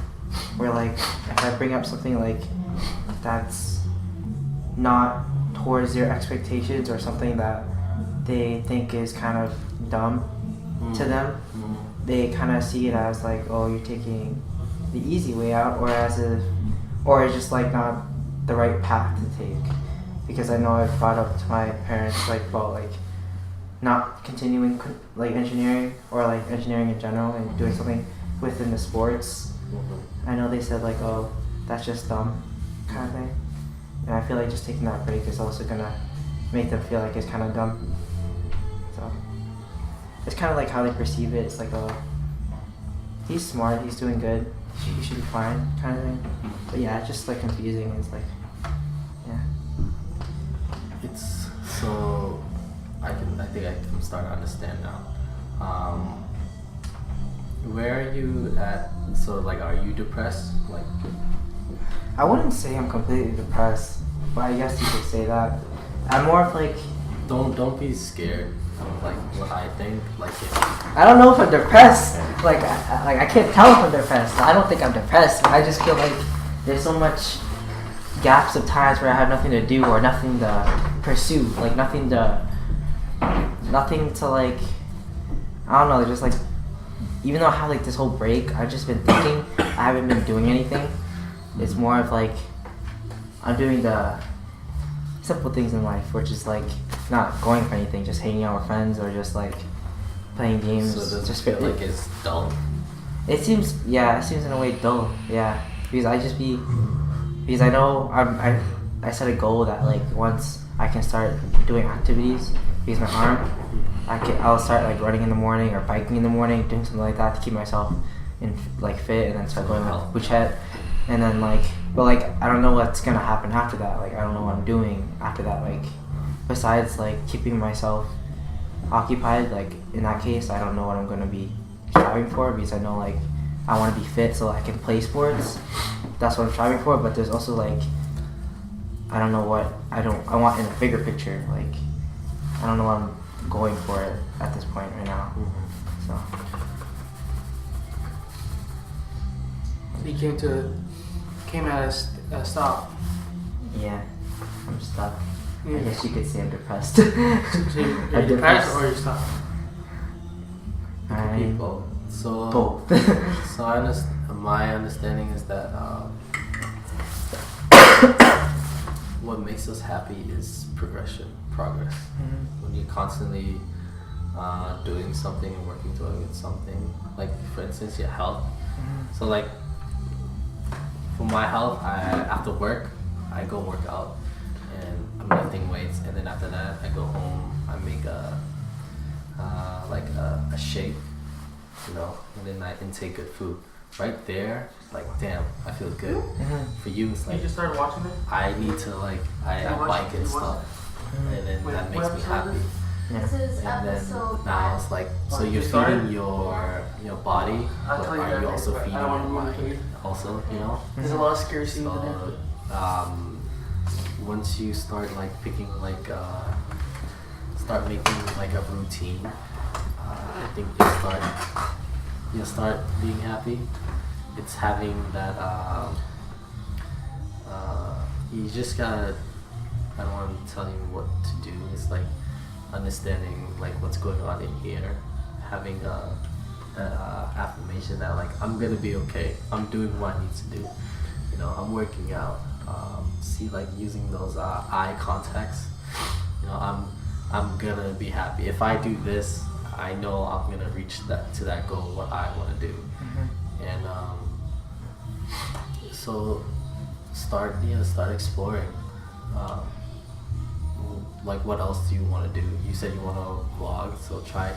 where like if I bring up something like that's not towards their expectations or something that they think is kind of dumb to them, they kind of see it as like, oh, you're taking the easy way out, or as if, or it's just like not the right path to take. Because I know I've brought up to my parents like about like not continuing like engineering or like engineering in general and doing something within the sports. I know they said like, oh, that's just dumb kind of thing, and I feel like just taking that break is also gonna make them feel like it's kind of dumb. So it's kind of like how they perceive it. It's like, oh, he's smart, he's doing good, he should be fine kind of thing. But yeah, it's just like confusing. It's like, yeah. It's so I think I can start to understand now. Where are you at? So like, are you depressed? Like, I wouldn't say I'm completely depressed, but I guess you could say that. I'm more of like, don't be scared of like what I think. Like, I don't know if I'm depressed. Like I can't tell if I'm depressed. I don't think I'm depressed. I just feel like there's so much gaps of times where I have nothing to do or nothing to pursue, like nothing to like, I don't know, just like, even though I have like this whole break, I've just been thinking, I haven't been doing anything. It's more of like, I'm doing the simple things in life, which is like not going for anything, just hanging out with friends or just like playing games. so does just it feel like it's dull? It seems in a way dull, yeah, because because I know I set a goal that like once I can start doing activities, because my arm, I'll start like running in the morning or biking in the morning, doing something like that to keep myself in like fit, and then start going with Buchet, and then like, but like I don't know what's gonna happen after that. Like I don't know what I'm doing after that. Like besides like keeping myself occupied, like in that case, I don't know what I'm gonna be striving for, because I know like I want to be fit so I can play sports. That's what I'm striving for. But there's also like, I don't know what I want in a bigger picture. Like I don't know what I'm going for at this point right now. So You came at a stop. yeah, I'm stuck. Yeah. I guess you could say I'm depressed. So you're depressed or you're stuck? I'm Both. So both. so my understanding is that what makes us happy is progress. When you're constantly doing something and working towards something, like for instance your health. So like for my health, after work I go work out and I'm lifting weights, and then after that I go home, I make a shake, you know, and then I intake good food. Right there, like damn, I feel good. For you, it's like You just started watching it? I need to like I bike and stuff, and then that makes me happy. This is And then episode now 5. it's like, so Oh, you're you started? feeding your body, I'll but tell you are that you also later, but feeding I don't your wanna move mind? it. Also, you know. There's a lot of scary scenes in there. So, once you start like picking like start making like a routine, I think you'll start being happy, it's having that. You just gotta. I don't want to tell you what to do. It's like understanding like what's going on in here, having that affirmation that like I'm gonna be okay. I'm doing what I need to do. You know, I'm working out. See, like using those eye contacts. You know, I'm gonna be happy if I do this. I know I'm gonna reach that goal. What I want to do, and so start exploring. Like what else do you want to do? You said you want to vlog, so try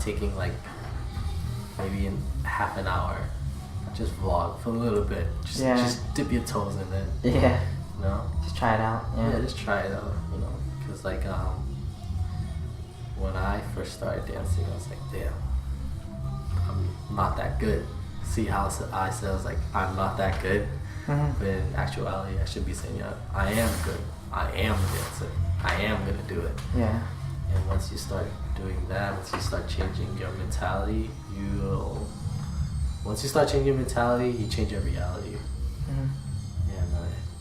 taking like maybe in half an hour, just vlog for a little bit. Just dip your toes in it. Yeah. You know. Just try it out. Yeah, just try it out. You know, because like when I first started dancing, I was like, damn, I'm not that good. See how I said I was like, I'm not that good. But in actuality, I should be saying, yeah, I am good. I am a dancer. I am gonna do it. Yeah. And once you start doing that, once you start changing your mentality, once you start changing your mentality, you change your reality. And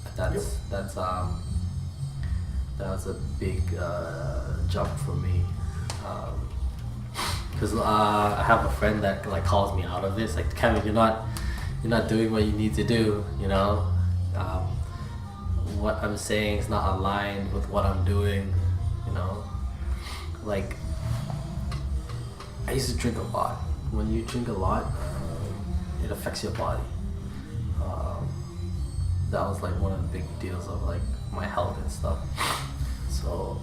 that was a big jump for me. Because I have a friend that like calls me out of this, like, Kevin, you're not doing what you need to do. You know, what I'm saying is not aligned with what I'm doing. You know, like I used to drink a lot. When you drink a lot, it affects your body. That was like one of the big deals of like my health and stuff. So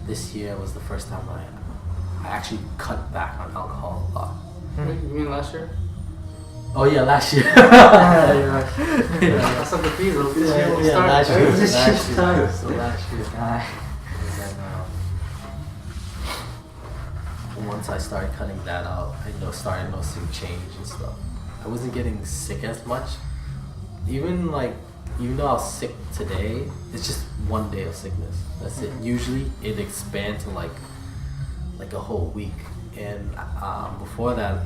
this year was the first time I actually cut back on alcohol a lot. You mean last year? Oh yeah, last year. That's not the fees. Last year. So last year. And then once I started cutting that out, I started noticing change and stuff. I wasn't getting sick as much. Even though I was sick today, it's just one day of sickness. That's it. Usually it expands to like a whole week. And before that,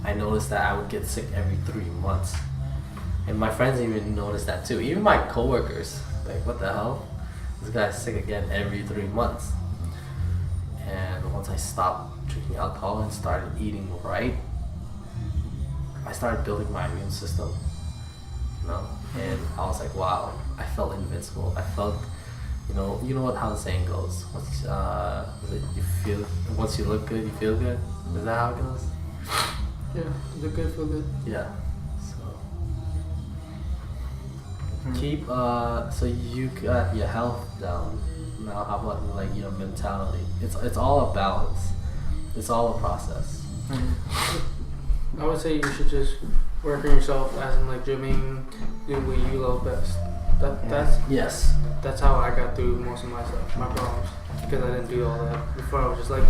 I noticed that I would get sick every 3 months. And my friends even noticed that too. Even my coworkers, like, what the hell? This guy's sick again every 3 months. And once I stopped drinking alcohol and started eating right, I started building my immune system. You know? And I was like, wow, I felt invincible. I felt, you know how the saying goes. Once you look good, you feel good. Is that how it goes? Yeah, look good, feel good. Yeah. So keep so you got your health down. Now how about like your mentality? It's all a balance. It's all a process. I would say you should just work on yourself, as in like gymming, doing what you love best. That's how I got through most of my stuff, my problems, because I didn't do all that. Before I was just like,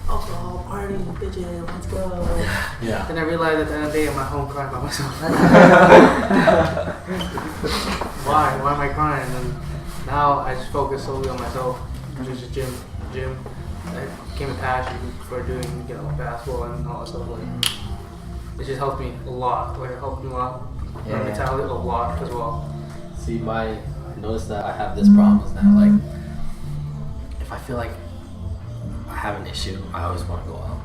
alcohol, party, bitches, let's go. Yeah. Then I realized at the end of the day I'm at home crying by myself. Why am I crying? And then now I just focus solely on myself, just gym. I became a passion for doing, basketball and all that stuff. Like, it just helped me a lot. Like, it helped me a lot. My mentality a lot as well. See, I noticed that I have this problem is that like, if I feel like I have an issue, I always want to go out.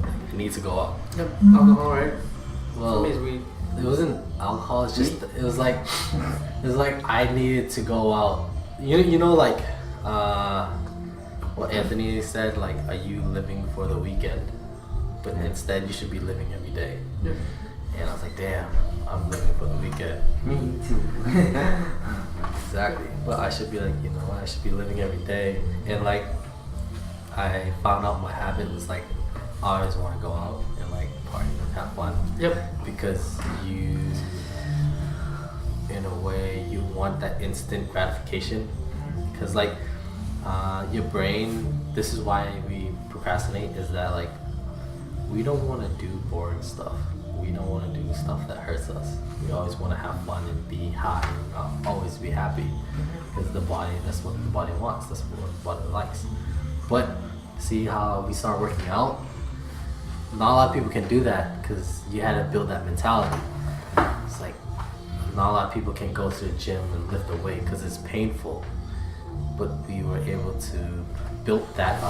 I need to go out. Yep, alcohol, right? Well, for me, it's weed. It wasn't alcohol. It's just it was like I needed to go out. You know like what Anthony said, like, are you living for the weekend? But instead you should be living every day. Yeah. And I was like, damn, I'm living for the weekend. Me too. Exactly. But I should be like, you know what, I should be living every day. And like, I found out my habit was like, I always want to go out and like party and have fun. Yep. Because you, in a way, you want that instant gratification. Because like, your brain, this is why we procrastinate, is that like, we don't want to do boring stuff. We don't want to do stuff that hurts us. We always want to have fun and be high, always be happy. Because the body, that's what the body wants. That's what the body likes. But see how we start working out? Not a lot of people can do that because you had to build that mentality. it's like not a lot of people can go to the gym and lift a weight because it's painful. But we were able to build that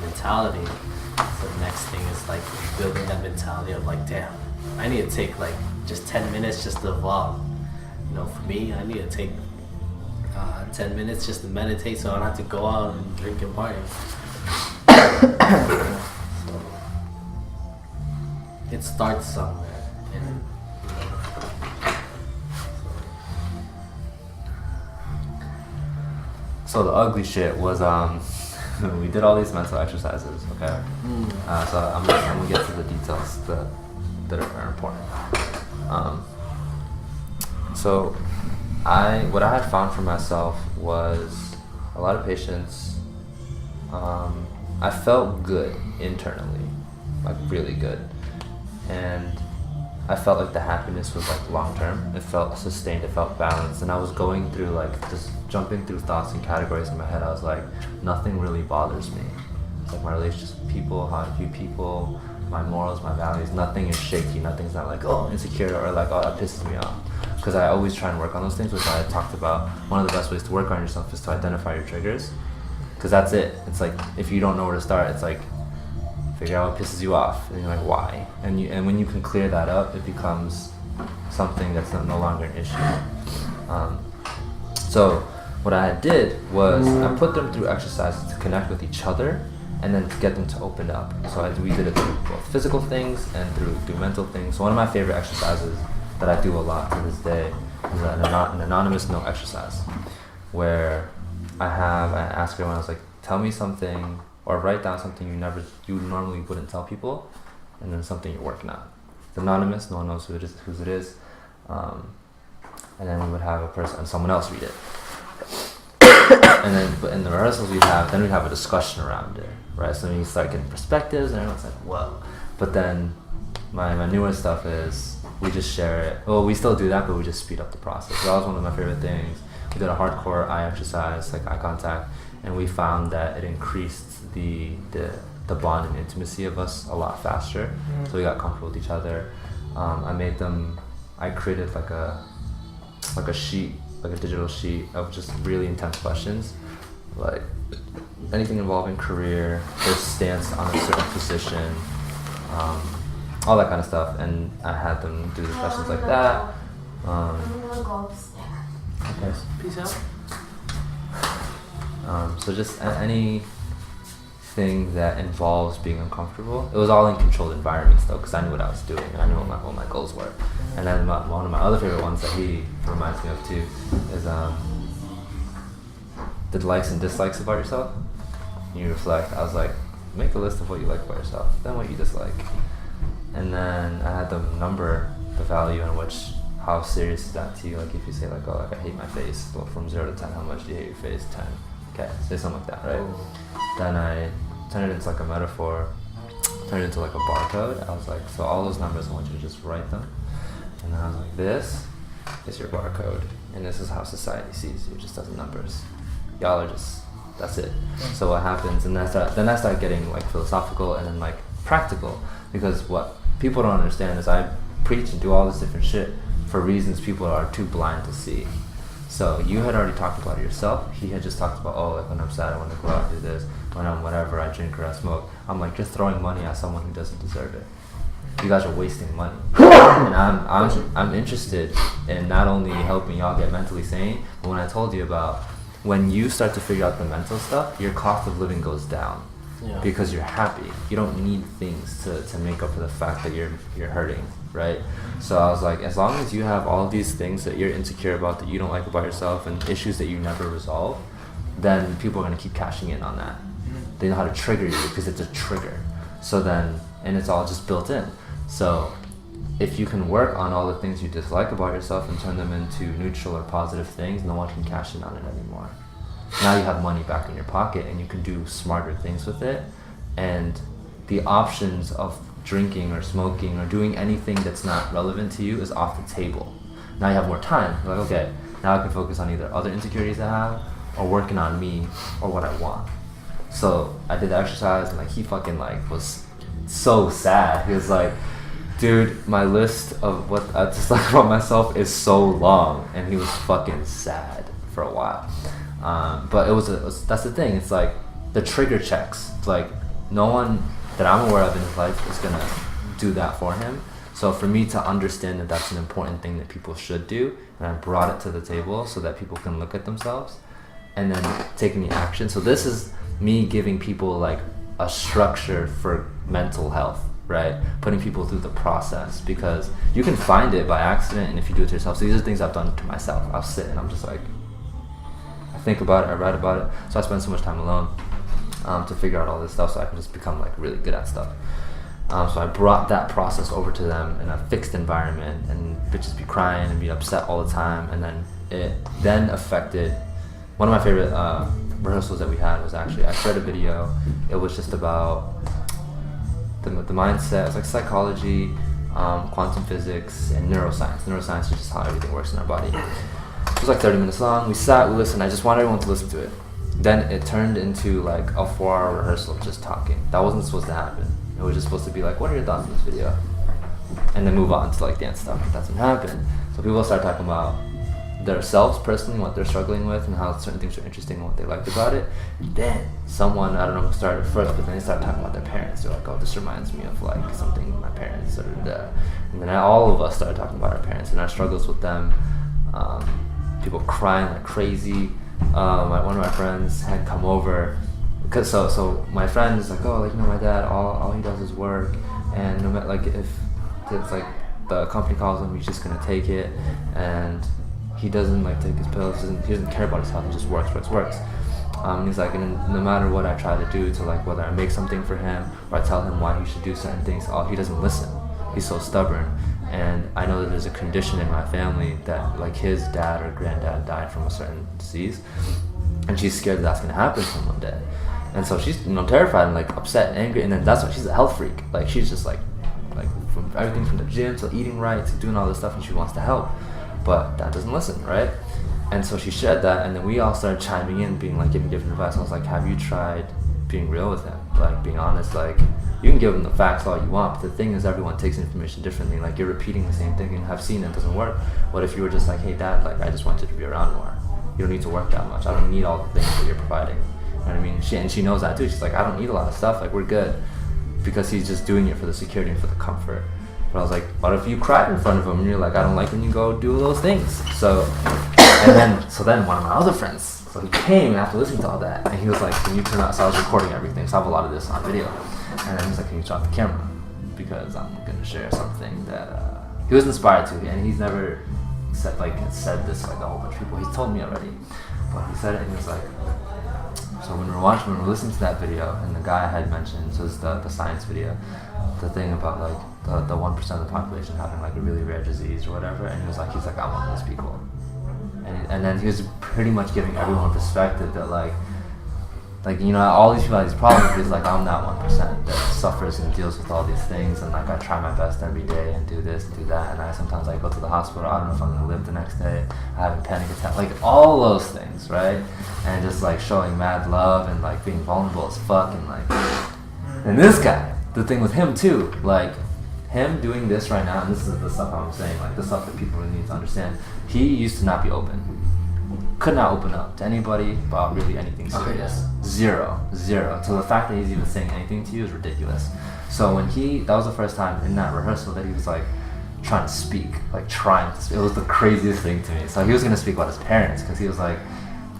mentality. So the next thing is like building that mentality of like, damn, I need to take like just 10 minutes just to vlog. You know, for me, I need to take 10 minutes just to meditate so I don't have to go out and drink and party. So it starts somewhere. And, So the ugly shit was we did all these mental exercises, okay? So I'm gonna get to the details that are important. So what I had found for myself was a lot of patients, I felt good internally, like really good. And I felt like the happiness was like long term. It felt sustained, it felt balanced. And I was going through like just jumping through thoughts and categories in my head. I was like, nothing really bothers me. It's like my relationships with people, how I view people, my morals, my values, nothing is shaky. Nothing's not like, oh, insecure or like, oh, that pisses me off. Because I always try and work on those things, which I talked about. One of the best ways to work on yourself is to identify your triggers. Because that's it. It's like, if you don't know where to start, it's like, figure out what pisses you off, and you're like, why? And when you can clear that up, it becomes something that's no longer an issue. So what I did was I put them through exercises to connect with each other, and then to get them to open up. So we did it through both physical things and through mental things. So one of my favorite exercises that I do a lot to this day is an anonymous no exercise, where I ask everyone, I was like, tell me something, or write down something you normally wouldn't tell people, and then something you're working on. It's anonymous, no one knows whose it is, and then we would have someone else read it. And then, but in the rehearsals we'd have a discussion around it, right? So then you start getting perspectives, and everyone's like, whoa. But then my newer stuff is we just share it. Well, we still do that, but we just speed up the process. So that was one of my favorite things. We did a hardcore eye exercise, like eye contact, and we found that it increased the bond and intimacy of us a lot faster. So we got comfortable with each other. I created like a sheet, like a digital sheet of just really intense questions, like anything involving career, their stance on a certain position, all that kind of stuff. And I had them do the questions like that. I'm gonna go upstairs. Okay. Peace out. So just anything that involves being uncomfortable. It was all in controlled environments though, because I knew what I was doing and I knew what my goals were. And then one of my other favorite ones that he reminds me of too is the likes and dislikes about yourself. You reflect. I was like, make a list of what you like about yourself, then what you dislike. And then I had them number the value in which, how serious is that to you? Like if you say like, oh, like I hate my face, well, from 0 to 10, how much do you hate your face? 10. Okay, say something like that, right? Then I turned it into like a metaphor, turned it into like a barcode. I was like, so all those numbers, I want you to just write them. And then I was like, this is your barcode, and this is how society sees you, just as numbers. Y'all are just, that's it. So what happens, and then I started getting like philosophical and then like practical, because what people don't understand is I preach and do all this different shit for reasons people are too blind to see. So you had already talked about it yourself. He had just talked about, oh, like when I'm sad, I want to go out and do this. When I'm whatever, I drink or I smoke. I'm like, just throwing money at someone who doesn't deserve it. You guys are wasting money. And I'm interested in not only helping y'all get mentally sane, but when I told you about when you start to figure out the mental stuff, your cost of living goes down. Yeah. Because you're happy. You don't need things to make up for the fact that you're hurting, right? So I was like, as long as you have all of these things that you're insecure about, that you don't like about yourself, and issues that you never resolve, then people are going to keep cashing in on that. They know how to trigger you because it's a trigger. So then, and it's all just built in. So if you can work on all the things you dislike about yourself and turn them into neutral or positive things, no one can cash in on it anymore. Now you have money back in your pocket and you can do smarter things with it. And the options of drinking or smoking or doing anything that's not relevant to you is off the table. Now you have more time. You're like, okay, now I can focus on either other insecurities I have or working on me or what I want. So I did the exercise and like he fucking like was so sad. He was like, Dude, my list of what I just like about myself is so long, and he was fucking sad for a while. But that's the thing. It's like the trigger checks. It's like no one that I'm aware of in his life is gonna do that for him. So for me to understand that that's an important thing that people should do, and I brought it to the table so that people can look at themselves and then take any action. So this is me giving people like a structure for mental health, right? Putting people through the process, because you can find it by accident, and if you do it to yourself. So these are things I've done to myself. I'll sit and I'm just like, I think about it, I write about it. So I spend so much time alone to figure out all this stuff so I can just become like really good at stuff. So I brought that process over to them in a fixed environment, and bitches be crying and be upset all the time. And then it then affected one of my favorite rehearsals that we had was actually, I shared a video. It was just about the mindset. It's like psychology, quantum physics, and neuroscience. Neuroscience is just how everything works in our body. It was like 30 minutes long. We sat, we listened. I just wanted everyone to listen to it. Then it turned into like a 4-hour rehearsal of just talking. That wasn't supposed to happen. It was just supposed to be like, what are your thoughts on this video? And then move on to like dance stuff, but that doesn't happen. So people start talking about themselves personally, what they're struggling with, and how certain things are interesting and what they liked about it. And then someone, I don't know who started first, but then they started talking about their parents. They're like, oh, this reminds me of like something my parents, and then all of us started talking about our parents and our struggles with them. People crying like crazy. One of my friends had come over, because so my friend is like, oh, like, you know, my dad, all he does is work, and no matter, like, if it's like the company calls him, he's just gonna take it, and he doesn't like take his pills, he doesn't care about his health, he just works. And he's like, and no matter what I try to do to, like, whether I make something for him or I tell him why he should do certain things, he doesn't listen. He's so stubborn. And I know that there's a condition in my family that, like, his dad or granddad died from a certain disease, and she's scared that that's gonna happen to him one day. And so she's, you know, terrified and like upset and angry, and then that's why she's a health freak. Like, she's just like from everything from the gym to eating right to doing all this stuff, and she wants to help, but dad doesn't listen, right? And so she shared that, and then we all started chiming in, being like, giving different advice. I was like, have you tried being real with him, like being honest? Like, you can give him the facts all you want, but the thing is, everyone takes information differently. Like, you're repeating the same thing and have seen it doesn't work. What if you were just like, hey dad, like, I just want you to be around more. You don't need to work that much. I don't need all the things that you're providing. You know what I mean? She knows that too. She's like, I don't need a lot of stuff. Like, we're good. Because he's just doing it for the security and for the comfort. But I was like, what if you cried in front of him and you're like, I don't like when you go do those things. So then one of my other friends, so he came after listening to all that, and he was like, can you turn out? So I was recording everything, so I have a lot of this on video. And then he's like, can you drop the camera? Because I'm gonna share something that he was inspired to, and he's never said this like a whole bunch of people. He's told me already, but he said it, and he was like, so when we were listening to that video, and the guy had mentioned, so it's the science video, the thing about like the 1% of the population having like a really rare disease or whatever, and he's like, I'm one of those people. And then he was pretty much giving everyone perspective that like, you know, all these people have these problems, because like, I'm that 1% that suffers and deals with all these things, and like, I try my best every day and do this and do that, and sometimes I go to the hospital, I don't know if I'm gonna live the next day, I have a panic attack, like all those things, right? And just like showing mad love and like being vulnerable as fuck, and like, and this guy, the thing with him too, like, him doing this right now, and this is the stuff I'm saying, like the stuff that people really need to understand. He used to not be open. Could not open up to anybody about really anything serious. Zero. So the fact that he's even saying anything to you is ridiculous. So when that was the first time in that rehearsal that he was like trying to speak, it was the craziest thing to me. So he was going to speak about his parents, because he was like,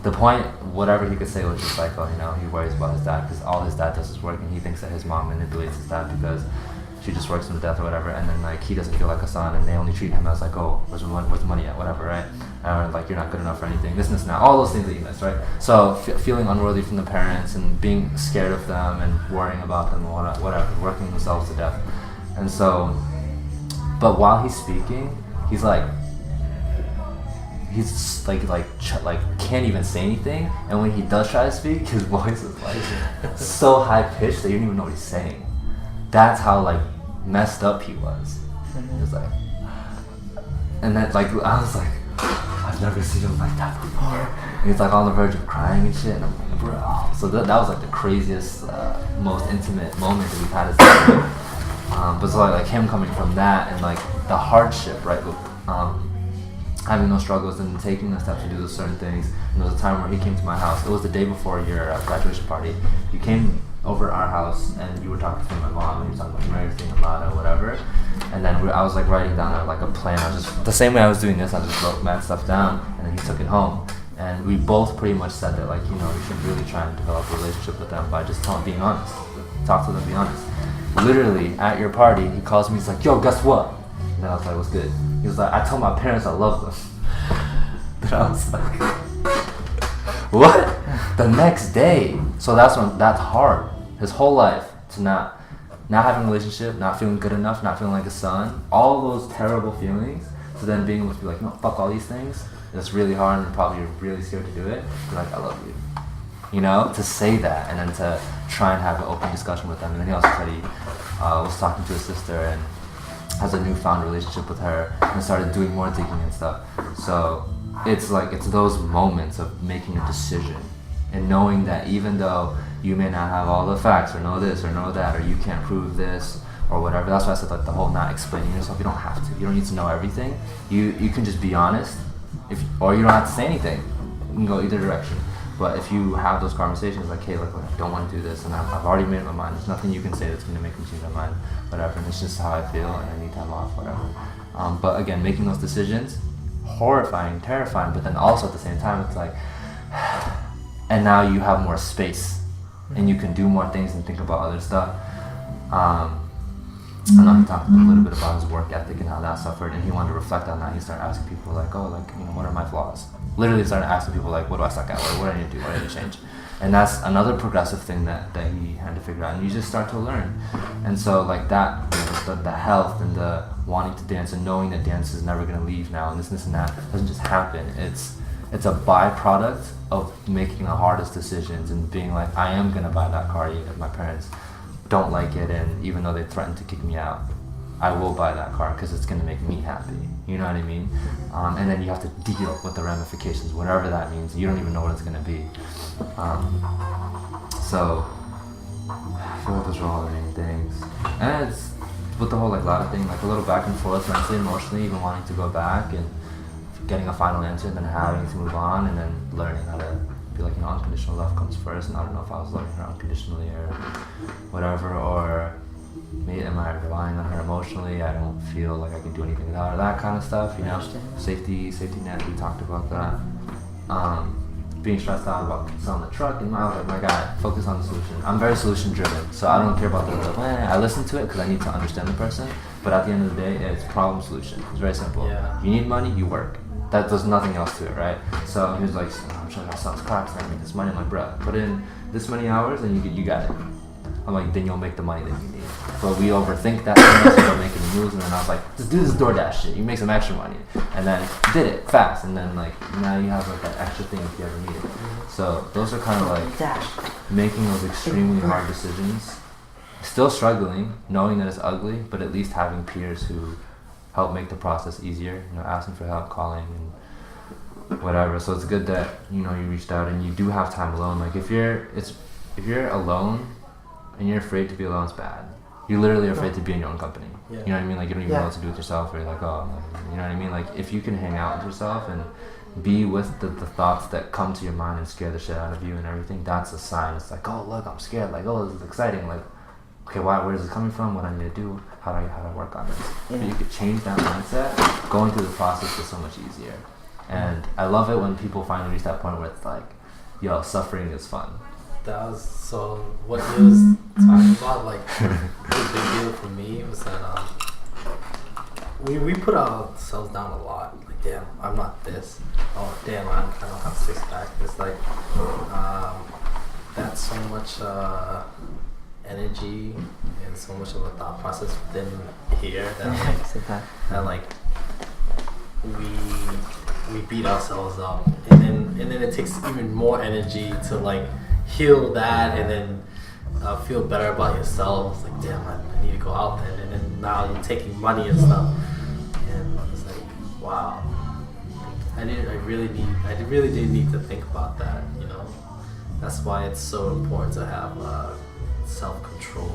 the point, whatever he could say was just like, oh, you know, he worries about his dad because all his dad does is work, and he thinks that his mom manipulates his dad because she just works him to death or whatever, and then like he doesn't feel like a son, and they only treat him as like, oh, where's the money at, whatever, right? Or like, you're not good enough for anything, this and this and that, all those things that you miss, right? So feeling unworthy from the parents, and being scared of them, and worrying about them, whatever, working themselves to death. And so, but while he's speaking, he's like can't even say anything, and when he does try to speak, his voice is like so high pitched that you don't even know what he's saying. That's how like messed up he was. He was like, and then like I was like, I've never seen him like that before. And he's like on the verge of crying and shit, and I'm like, bro. So that was like the craziest, most intimate moment that we've had as a family. But it's like him coming from that and like the hardship, right? Having those struggles and taking the steps to do those certain things. And there was a time where he came to my house. It was the day before your graduation party. You came over to our house and you were talking to my mom and you were talking about everything, a lot of whatever. And then I was like writing down like a plan. I was just the same way I was doing this. I just wrote mad stuff down and then he took it home. And we both pretty much said that like, you know, you should really try and develop a relationship with them by just being honest. Talk to them, be honest. Literally at your party, he calls me. He's like, "Yo, guess what?" And I was like, "What's good?" He was like, "I told my parents I love them." Then I was like, "What?" The next day. So that's hard. His whole life to not having a relationship, not feeling good enough, not feeling like a son, all those terrible feelings. So then being able to be like, "No, fuck all these things." It's really hard and probably you're really scared to do it. You're like, "I love you." You know, to say that and then to try and have an open discussion with them. And then he also said he was talking to his sister and has a newfound relationship with her and started doing more digging and stuff. So it's those moments of making a decision and knowing that even though you may not have all the facts or know this or know that or you can't prove this or whatever. That's why I said like the whole not explaining yourself. You don't have to. You don't need to know everything. You can just be honest, or you don't have to say anything. You can go either direction. But if you have those conversations like, hey, like I don't want to do this and I've already made up my mind. There's nothing you can say that's going to make me change my mind, whatever. And it's just how I feel and I need time off, whatever. But again, making those decisions, horrifying, terrifying, but then also at the same time, it's like, and now you have more space and you can do more things and think about other stuff. I know he talked a little bit about his work ethic and how that suffered, and he wanted to reflect on that. He started asking people like, oh, like, you know, what are my flaws? Literally started asking people like, what do I suck at? What do I need to do? What do I need to change? And that's another progressive thing that he had to figure out, and you just start to learn. And so like that, you know, the health and the wanting to dance and knowing that dance is never going to leave now and this and that doesn't just happen. It's a byproduct of making the hardest decisions and being like, I am going to buy that car even if my parents don't like it, and even though they threaten to kick me out, I will buy that car because it's going to make me happy. You know what I mean? And then you have to deal with the ramifications, whatever that means. You don't even know what it's going to be. So I feel like those are all the main things. And it's with the whole like Lada thing, like a little back and forth mentally, emotionally, even wanting to go back and getting a final answer and then having to move on and then learning how to be like, you know, unconditional love comes first. And I don't know if I was loving her unconditionally or whatever, or am I relying on her emotionally? I don't feel like I can do anything without her, that kind of stuff, you know. Safety net, we talked about that. Being stressed out about selling the truck, and I was like, my God, focus on the solution. I'm very solution driven, so I don't care about the I listen to it because I need to understand the person, but at the end of the day, it's problem solution. It's very simple. Yeah. You need money, you work. There's nothing else to it, right? So he was like, I'm trying to sell this car, so I make this money. I'm like, bro, put in this many hours and you got it. I'm like, then you'll make the money that you need. But we overthink that so much, so we're making moves, and then I was like, just do this DoorDash shit. You make some extra money, and then did it fast, and then like now you have like that extra thing if you ever need it. So those are kind of like making those extremely hard decisions. Still struggling, knowing that it's ugly, but at least having peers who help make the process easier. You know, asking for help, calling, and whatever. So it's good that, you know, you reached out and you do have time alone. Like if you're alone and you're afraid to be alone, it's bad. You're literally afraid to be in your own company. Yeah. You know what I mean? Like you don't even know what to do with yourself, or you're like, oh, you know what I mean? Like if you can hang out with yourself and be with the thoughts that come to your mind and scare the shit out of you and everything, that's a sign. It's like, oh look, I'm scared. Like, oh, this is exciting. Like, okay, where is it coming from? What I need to do? How do I work on this? Yeah. But you could change that mindset. Going through the process is so much easier. And I love it when people finally reach that point where it's like, yo, suffering is fun. That was so. What he was talking about, like, the big deal for me was that we put ourselves down a lot. Like, damn, I'm not this. Oh, damn, I don't have a six pack. It's like that's so much energy and so much of a thought process within here that like we beat ourselves up, and then it takes even more energy to like heal that and then feel better about yourself. It's like, damn, I need to go out there, and then now you're taking money and stuff, and it's like, wow, I really did need to think about that, you know. That's why it's so important to have self-control,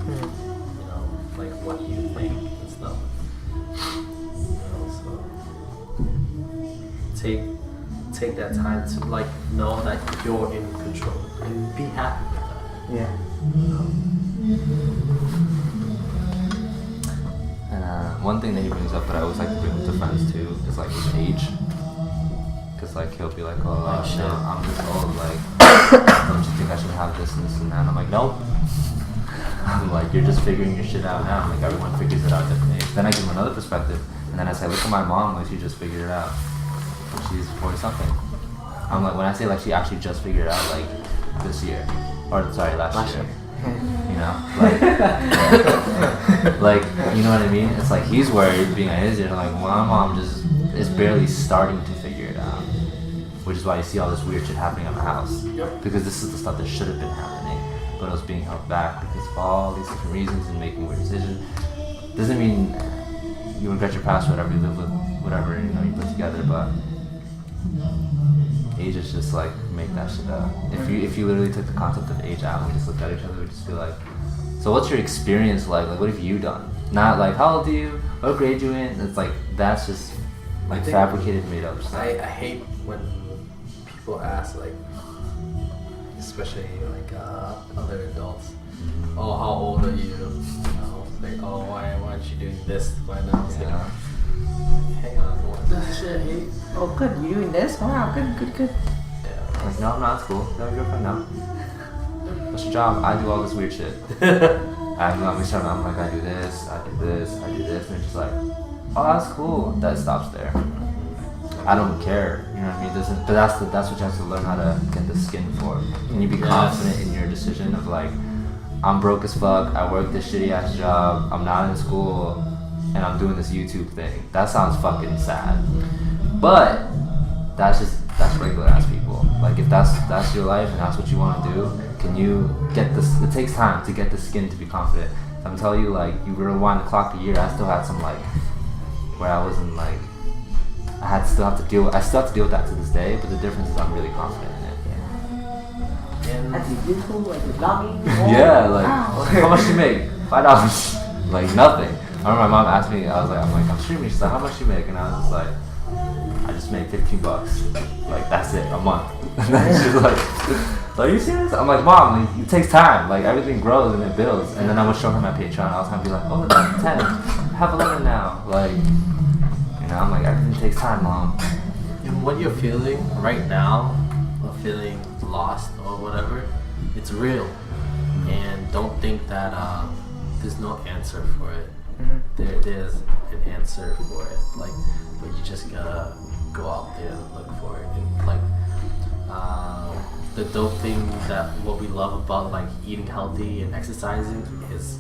you know, like what you think and stuff. You know, so take that time to like know that you're in control and be happy with that. Yeah. And one thing that he brings up that I always like to bring up to friends too is like his age. Cause like he'll be like, oh shit, I'm this old, like, don't you think I should have this and this and that? And I'm like, nope. I'm like, you're just figuring your shit out now. Like everyone figures it out differently. Then I give him another perspective, and then I say, look at my mom, like she just figured it out. And she's 40 something. I'm like, when I say like she actually just figured it out, like this year, or sorry, last year. You know, like, like, you know what I mean? It's like he's worried being at his age. Like, my mom just is barely starting to figure it out, which is why you see all this weird shit happening at my house. Yep. Because this is the stuff that should have been happening, but it was being held back because of all these different reasons and making weird decisions. Doesn't mean you regret your past, whatever you live with, whatever you know you put together, but age is just like make that shit up. If you literally took the concept of age out and we just looked at each other, we just feel like, so what's your experience like? Like what have you done? Not like how old are you? What grade you in? It's like that's just like fabricated, made up stuff. I hate when people ask like, especially like other adults, oh how old are you? You know, it's like oh why aren't you doing this by now? It's like, hang on, what the shit? Oh, good. You doing this? Wow, good. Yeah. Like, no, I'm not at school. You have a girlfriend now. What's your job? I do all this weird shit. I'm like, I do this, and it's just like, oh, that's cool. That stops there. I don't care. You know what I mean? But that's what you have to learn how to get the skin for. Can you be confident in your decision of like, I'm broke as fuck. I work this shitty ass job. I'm not in school, and I'm doing this YouTube thing. That sounds fucking sad. But that's regular ass people. Like if that's your life and that's what you want to do, can you get this? It takes time to get the skin to be confident. I'm telling you, like you rewind the clock a year, I still had some like where I wasn't like I still have to deal with that to this day. But the difference is I'm really confident in it. And That's YouTube, like the vlogging. Yeah, like how much you make? $5. Like nothing. I remember my mom asked me. I'm streaming. She's like, how much you make? And I was just like, I just made $15. Like that's it, a month. And then she's like, are you serious? I'm like, Mom, like, it takes time. Like everything grows and it builds. And then I would show her my Patreon. I was gonna be like, oh, that's 10. I have 11 now. Like, you know, I'm like, everything takes time, Mom. And what you're feeling right now, or feeling lost or whatever, it's real. And don't think that there's no answer for it. There's an answer for it. Like, but you just gotta go out there and look for it. And like, the dope thing that what we love about like eating healthy and exercising is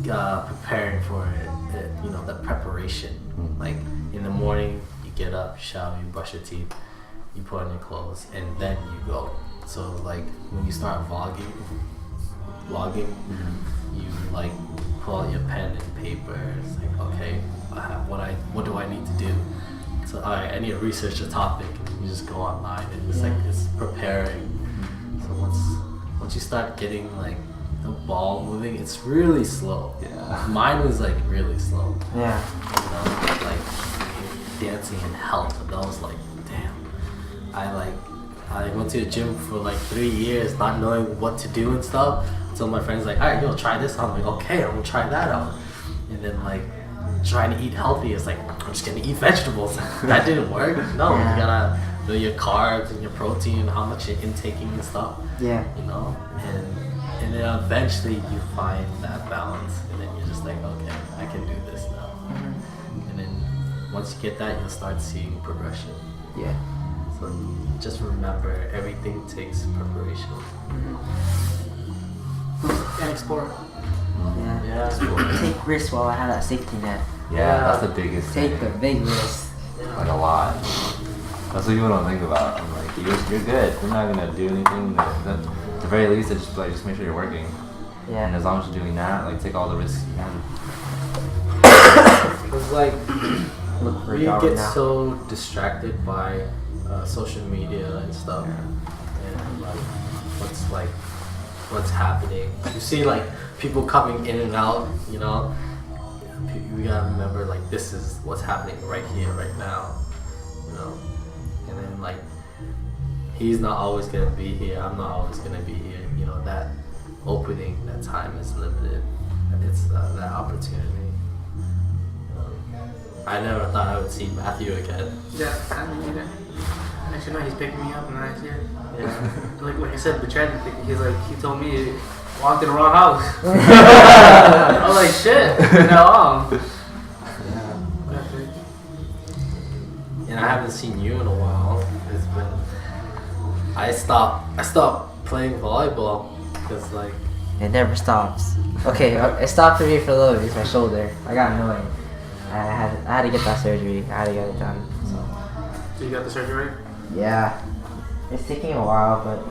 preparing for it. You know, the preparation. Like in the morning, you get up, you shower, you brush your teeth, you put on your clothes, and then you go. So like when you start vlogging, you like pull out your pen and paper. It's like, okay, what do I need to do? So alright, I need to research a topic. And you just go online and it's like it's preparing. So once you start getting like the ball moving, it's really slow. Yeah. Mine was like really slow. Yeah. You know, like dancing and health, and I was like, damn. I went to the gym for like 3 years, not knowing what to do and stuff. So my friend's like, alright, yo, try this. I'm like, okay, I'm gonna try that out. And then like trying to eat healthy, it's like, I'm just gonna eat vegetables. That didn't work. No, you gotta know your carbs and your protein, how much you're intaking and stuff. Yeah. You know, and then eventually you find that balance, and then you're just like, okay, I can do this now. And then once you get that, you'll start seeing progression. Yeah. So just remember, everything takes preparation. And explore. Yeah. Yeah. Take risks while I have that safety net. Yeah, that's the biggest Take thing. the big risk. Like a lot. That's what people don't think about. I'm like, you're good. We're not gonna do anything. At the very least, it's just like just make sure you're working. And Yeah. as long as you're doing that, like take all the risks you can. It's like Look for a we job get now. so distracted by social media and stuff, and like what's happening. You see like people coming in and out, you know. We gotta remember like this is what's happening right here, right now, you know. And then like he's not always gonna be here. I'm not always gonna be here. You know, that opening, that time is limited. It's that opportunity. I never thought I would see Matthew again. Yeah, I mean, either. Actually, no, he's picking me up and I see it. Yeah. Like I said, Bechad, he told me he walked in the wrong house. I was like, shit. No. Yeah. And I haven't seen you in a while. It's been. I stopped playing volleyball because like. It never stops. Okay, it stopped for me for a little bit. It's my shoulder. I got annoying. I had to get that surgery. I had to get it done. So you got the surgery? Yeah, it's taking a while, but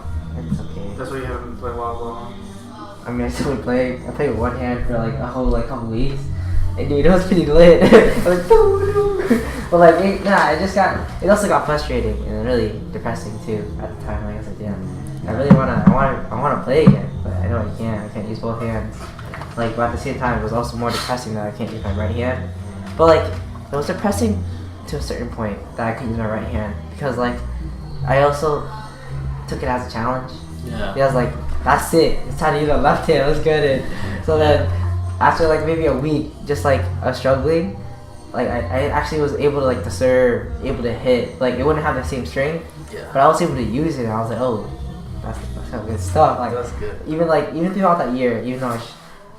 it's okay. That's why you haven't played volleyball. I mean, I still play. I played with one hand for like a whole couple weeks, and dude, it was pretty lit. I was like, but like, it also got frustrating and really depressing too at the time. Like, I was like, damn, I wanna play again, but I know I can't use both hands. Like, but at the same time, it was also more depressing that I can't use my right hand. But like, it was depressing to a certain point that I couldn't use my right hand because like, I also took it as a challenge. Yeah. I was like, that's it. It's time to use my left hand. Let's get it. So then, after like maybe a week, just like of struggling, like I actually was able to like to serve, able to hit. Like it wouldn't have the same strength, Yeah. but I was able to use it. And I was like, oh, that's some good stuff. Like That's good. even throughout that year, even though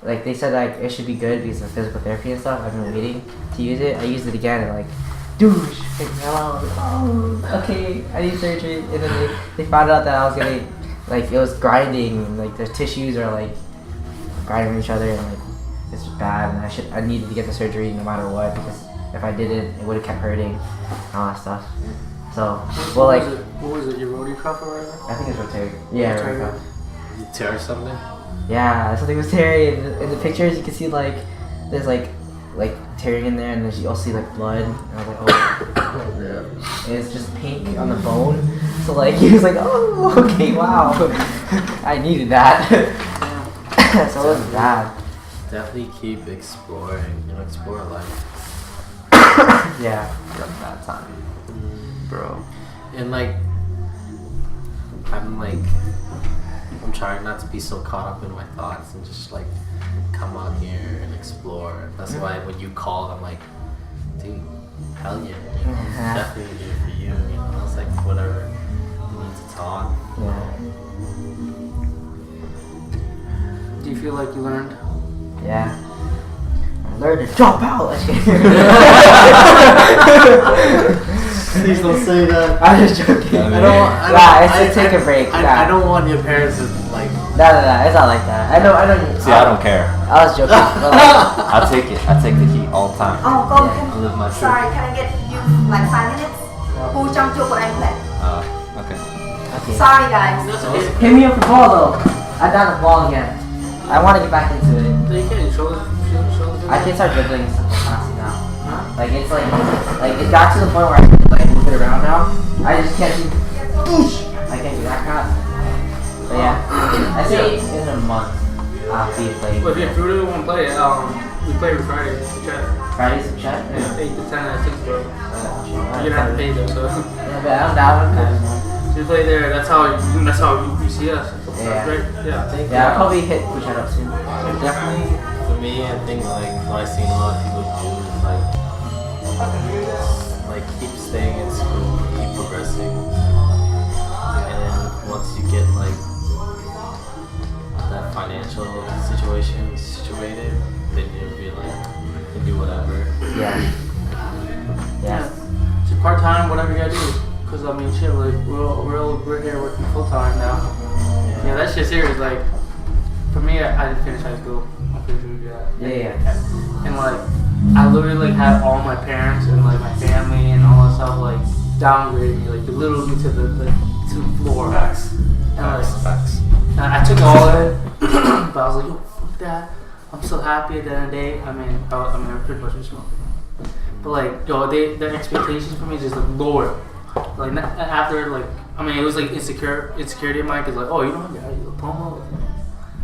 like they said like it should be good because of physical therapy and stuff. I've been waiting to use it. I used it again and like, douche. Hello. Oh, okay. I need surgery. And then they found out that I was getting like it was grinding. And, like the tissues are like grinding each other and like it's bad. And I needed to get the surgery no matter what because if I didn't, it would have kept hurting and all that stuff. So What was it? Your roadie cuff or whatever? I think it's rotator. Yeah, rotator cuff. You tear something? Yeah, something was tearing. In the pictures, you can see like there's like tearing in there, and then you also see like blood. And I was like, oh, Yeah. and it's just pink on the bone. So like he was like, oh, okay, wow, I needed that. So it wasn't bad. Definitely keep exploring. You know, explore life. Yeah. Got that time, bro. And like, I'm trying not to be so caught up in my thoughts and just like come out here and explore. That's why when you called, I'm like, dude, hell yeah, you know, I'm definitely here for you. You know, it's like whatever you need to talk. Yeah. Do you feel like you learned? Yeah. I learned to drop out. Please don't say that. I'm just joking. I don't want. Take a break. I don't want your parents to like. No, it's not like that. I know. See, I don't care. I was joking. But like, I take it. I take the heat all the time. Oh, go. Yeah. I live my truth. Sorry, can I get you like 5 minutes? Who trong chưa của anh play? Okay. okay. Sorry, guys. That's okay. Hit me up for ball though. I'm down the ball again. I want to get back into it. No, you can't. Shoulder. I can start dribbling fast now. Huh? Like it's like it got to the point where I can like move it around now. I just can't do. I can't do that crap. But yeah, I say in a month I'll be playing. But if you really want to play, we play every Friday. Chat. Fridays and chat. Yeah, 8 to 10 at 6, bro. You're gonna have to pay though, so. Yeah, but I'm down. So you play there. That's how you see us. Yeah. Right? Yeah. Yeah, I'll probably hit push it up soon. Definitely, for me, I think like what I've seen a lot of people do is like keep staying in school, keep progressing, and once you get like that financial situation situated, then you'll be like, you can do whatever. Yeah. Yeah. It's part time, whatever you gotta do. Cause I mean, shit, like we're here working full time now. Yeah, that shit's serious. Like, for me, I didn't finish high school. I'm pretty sure you did that. Yeah. And like, I literally like had all my parents and like my family and all that stuff like downgrade me, like belittle me to the floor. Facts. And like, Facts. and I took all of it, but I was like, yo, fuck that. I'm so happy at the end of the day. I mean, I pretty much was smoking. But like, yo, their expectations for me just like lower. Like after like, I mean, it was like insecurity of mine because like, oh, you don't have your diploma.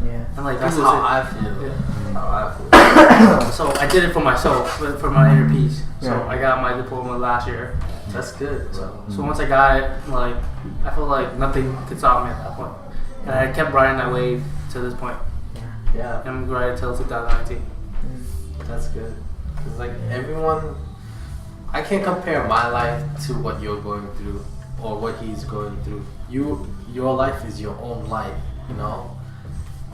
Yeah. And like That's people how say- I feel. Yeah. That's how I feel. So I did it for myself, for my inner peace. So Yeah. I got my diploma last year. That's good, bro. So once I got it, like I felt like nothing could stop me at that point, and I kept riding that wave to this point. Yeah, And I'm riding till 2019. that's good. Cause like everyone, I can't compare my life to what you're going through or what he's going through. Your life is your own life, you know,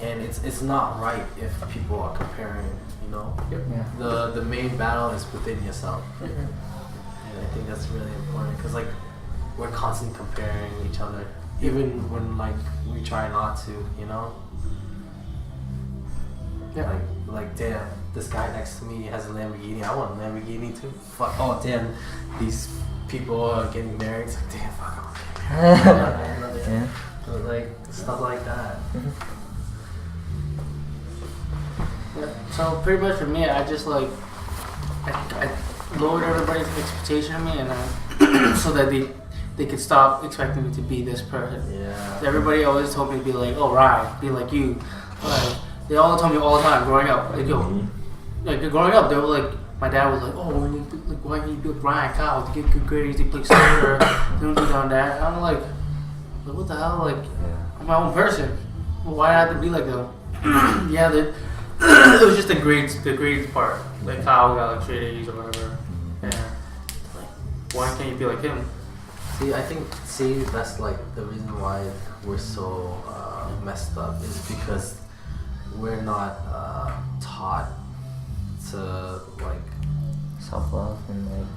and it's not right if people are comparing, you know. Yeah. The main battle is within yourself, and I think that's really important because like we're constantly comparing each other, even when like we try not to, you know. Yeah. Like damn, this guy next to me has a Lamborghini. I want a Lamborghini too. Fuck. Oh damn, these people are getting married. It's like damn, fuck, I want to get married. Yeah. So, like stuff like that. Yeah. So pretty much for me, I just like I lowered everybody's expectation of me, and so that they could stop expecting me to be this person. Yeah. Everybody always told me to be like, oh Ryan, be like you. Like they all told me all the time growing up, like yo, like growing up, they were like, my dad was like, oh, when you like, why you be like Ryan, Kyle, to get good grades, they play soccer, don't do down that. And I'm like, what the hell, like I'm my own person. Well, why do I have to be like them? Yeah, it was just the grades part. Like Kyle got like straight A's or whatever. Yeah. Like, why can't you be like him? See, that's like the reason why we're so messed up is because we're not taught to like Self-love and like.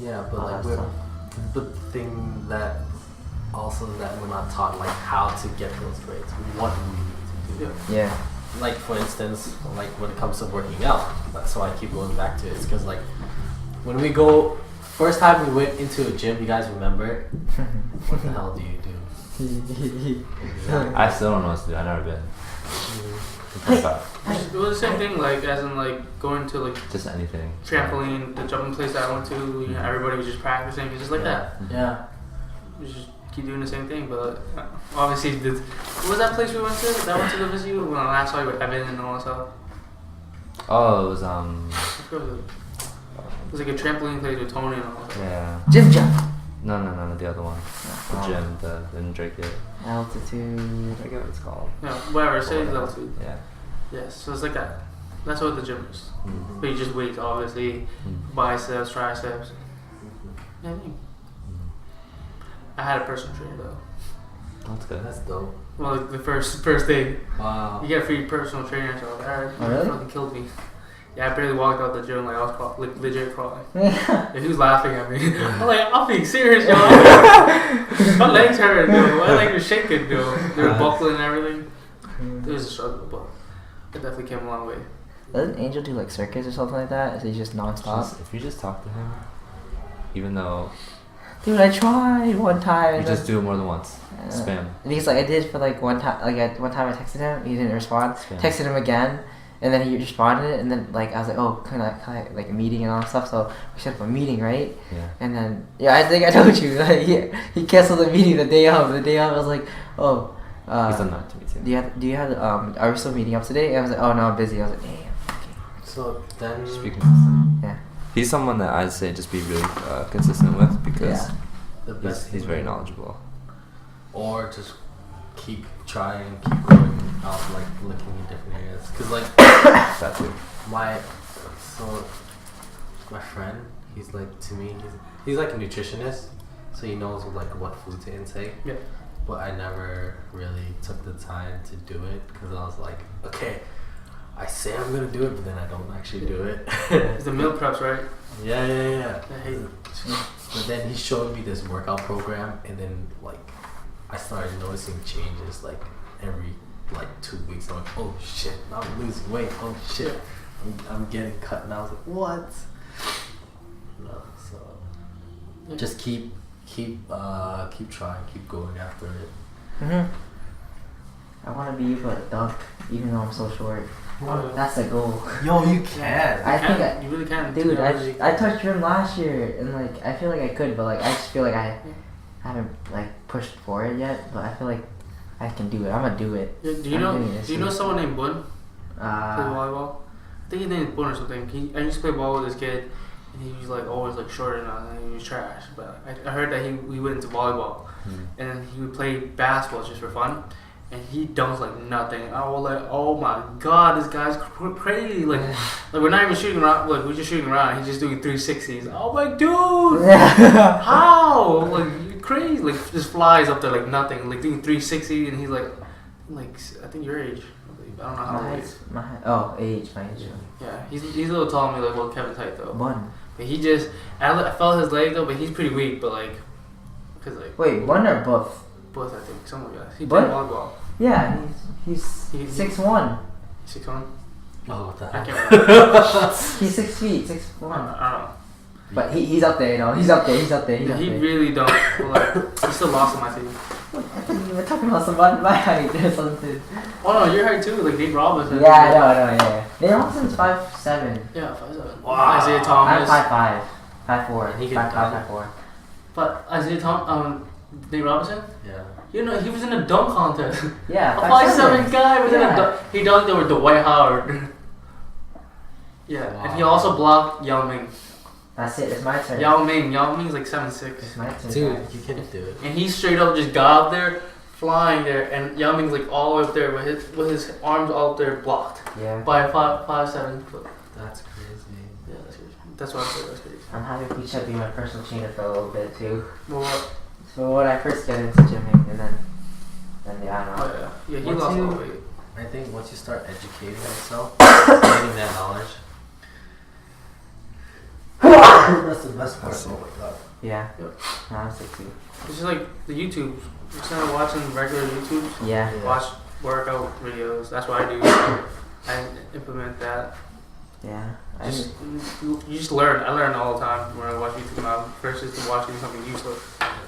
yeah, but all like that we're stuff. the thing that also that we're not taught like how to get those grades, what we need to do. Yeah. Like for instance, like when it comes to working out, that's why I keep going back to it. It's because like when we go, first time we went into a gym, you guys remember? What the hell do you do? I still don't know what to do. I've never been. It was the same thing, like as in like going to like Just anything. trampoline, the jumping place that I went to. You know, everybody was just practicing. It's just like that. Yeah. We just keep doing the same thing, but obviously, what was that place we went to? That I went to go visit you when I last saw you with Evan and all that stuff. Oh, it was What was it? It was like a trampoline place with Tony and all that. yeah. Gym jump. No, the other one. The gym, the didn't drink it. Altitude. I forget what it's called. Yeah, whatever. Say it's altitude. Yeah. Yes, so it's like that. That's what the gym is. Mm-hmm. But you just weights, obviously, biceps, triceps. Yeah, I had a personal trainer though. That's good. That's dope. Well, like the first day, Wow. you get a free personal trainer, so I was like, alright, Oh, really? fucking killed me. Yeah, I barely walked out the gym, like I was like legit crawling. And he was laughing at me. I'm like, I'm being serious, yo. My legs hurt, yo. My legs were shaking, yo. They were buckling and everything. It was a struggle, but it definitely came a long way. Doesn't Angel do like circuits or something like that? Is he just non-stop? If you just talk to him, even though Dude, I tried one time. you and just then- do it more than once, spam. Because like I did for like one time, one time I texted him, he didn't respond. Spam. Texted him again, and then he responded, and then like I was like, oh, can I like a meeting and all that stuff? So we set up a meeting, right? Yeah. And then I think I told you like he canceled the meeting the day of. The day of, I was like, oh. He's done that to me too. Do you have are we still meeting up today? And I was like, oh no, I'm busy. I was like, damn. So then. Speaking of Yeah. he's someone that I'd say just be really consistent with because Yeah. The best he's thing very to do. knowledgeable. Or just keep trying, keep going out, like looking in different areas. Cause like That too. my friend, he's like to me, he's like a nutritionist, so he knows like what food to intake. Yeah. But I never really took the time to do it because I was like, okay, I say I'm gonna do it, but then I don't actually do it. It's the meal preps, right? Yeah. I hate it. But then he showed me this workout program, and then like I started noticing changes like every like 2 weeks. I'm like, oh shit, I'm losing weight. Oh shit, I'm getting cut, and I was like, what? No, so just keep trying, keep going after it. I want to be able to dunk, even though I'm so short. That's the goal. Yo, you can. I think You really can. Dude, I touched rim last year, and like I feel like I could, but like I just feel like I haven't like pushed for it yet. But I feel like I can do it. I'm gonna do it. Yeah, do you know someone named Bun? Play volleyball. I think his name is Bun or something. I used to play ball with this kid, and he was like always like short and he was trash. But I heard that he went into volleyball, and then he would play basketball just for fun. And he dunks like nothing. I was like, oh my god, this guy's crazy. Like we're not even shooting around. Like we're just shooting around. He's just doing 360s. Oh my dude, how? Like you're crazy. Like just flies up there like nothing. Like doing 360, and he's like I think your age. I don't know how old he is. My age. Yeah, he's a little taller than me. Like Kevin's height though. One. But he just I felt his leg though, but he's pretty weak. But like, cause like wait, one or both? Both, I think. Some of you guys. He What? played volleyball. Yeah, he's 6'1". 6'1". Oh, what the I hell? can't remember. He's 6 feet, I 6'1". don't know. But he's up there, you know. He's up there. He really don't. But like, he still lost on my team. I thought you were talking about somebody my height or something. Oh no, your height too. Like Nate Robinson. Yeah, I know, yeah. Nate Robinson's 5'7". Yeah, 5'7". Wow. Isaiah I'm Thomas. 5'5". 5'4". He He can 5'4". But Isaiah Thomas, Nate Robinson. Yeah. You know, he was in a dunk contest. Yeah, A 5'7" guy was in a Yeah. dunk. He dunked over Dwight Howard. Yeah, Wow. and he also blocked Yao Ming. That's it. It's my turn. Yao Ming's like 7'6". It's my turn. Dude, guys. you can't do it. And he straight up just got up there, flying there, and Yao Ming's like all the way up there with his arms all up there blocked Yeah. by a 5'7" foot. That's crazy. Yeah, that's crazy. That's why I said that's crazy. I'm happy Pirak be my personal trainer for a little bit too. Well, what? So when I first get into gymming, and then yeah, I don't know. Oh yeah, he Once lost a you- little weight. I think once you start educating yourself, gaining that knowledge, that's the best part. Oh my god. Yeah. Yep. No, I'm 6'2". It's just like the YouTube. Instead of watching regular YouTube, Yeah. watch workout videos. That's what I do. I implement that. Yeah. You just learn. I learn all the time when I watch YouTube now versus to watching something useless,